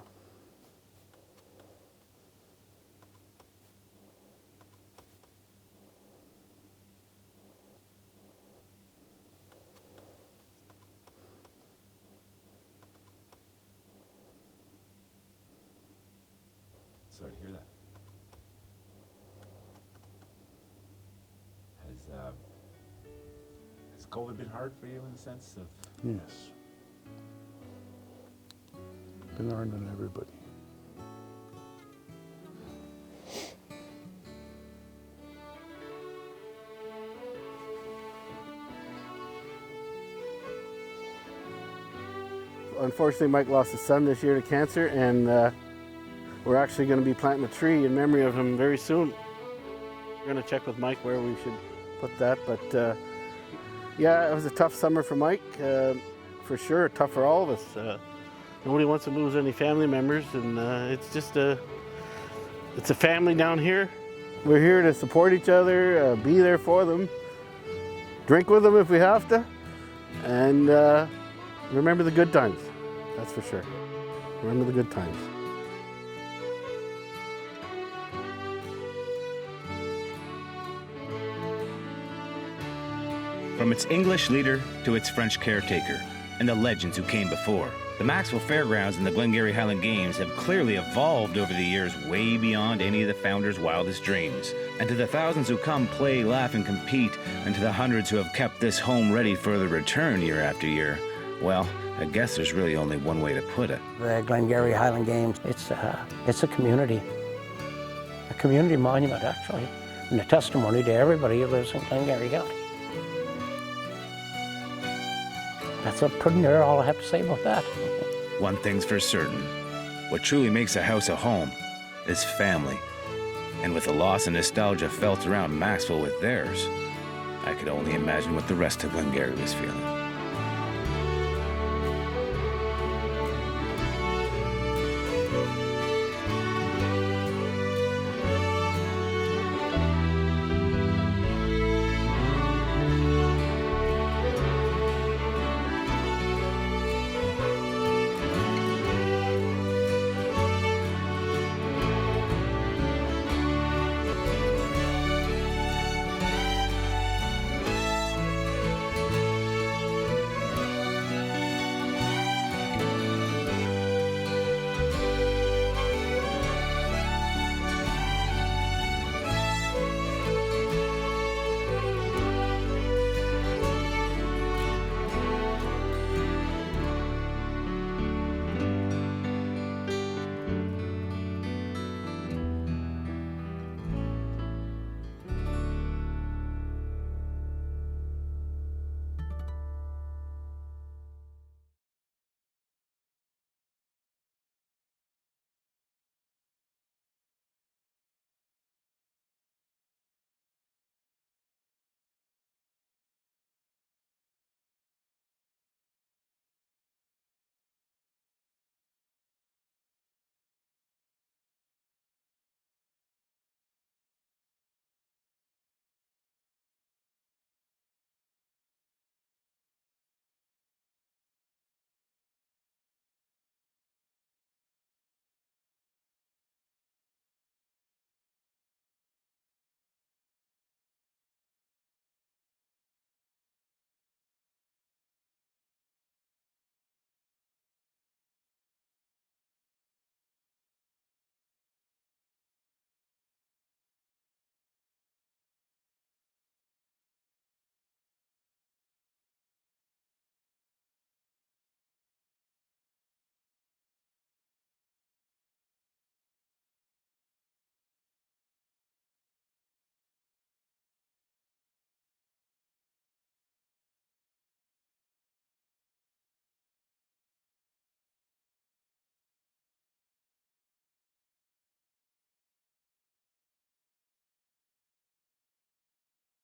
Sorry to hear that. Has COVID been hard for you in the sense of? Yes. Been hard on everybody. Unfortunately, Mike lost his son this year to cancer, and we're actually going to be planting a tree in memory of him very soon. We're going to check with Mike where we should put that, but yeah, it was a tough summer for Mike, for sure, tough for all of us. Nobody wants to lose any family members, and it's just it's a family down here. We're here to support each other, be there for them, drink with them if we have to, and remember the good times, that's for sure. Remember the good times. From its English leader to its French caretaker, and the legends who came before, the Maxville Fairgrounds and the Glengarry Highland Games have clearly evolved over the years way beyond any of the founders' wildest dreams. And to the thousands who come, play, laugh, and compete, and to the hundreds who have kept this home ready for the return year after year, well, I guess there's really only one way to put it. The Glengarry Highland Games, it's a community monument actually, and a testimony to everybody who lives in Glengarry County. That's pretty near all I have to say about that. One thing's for certain, what truly makes a house a home is family. And with the loss and nostalgia felt around Maxville with theirs, I could only imagine what the rest of Glengarry was feeling.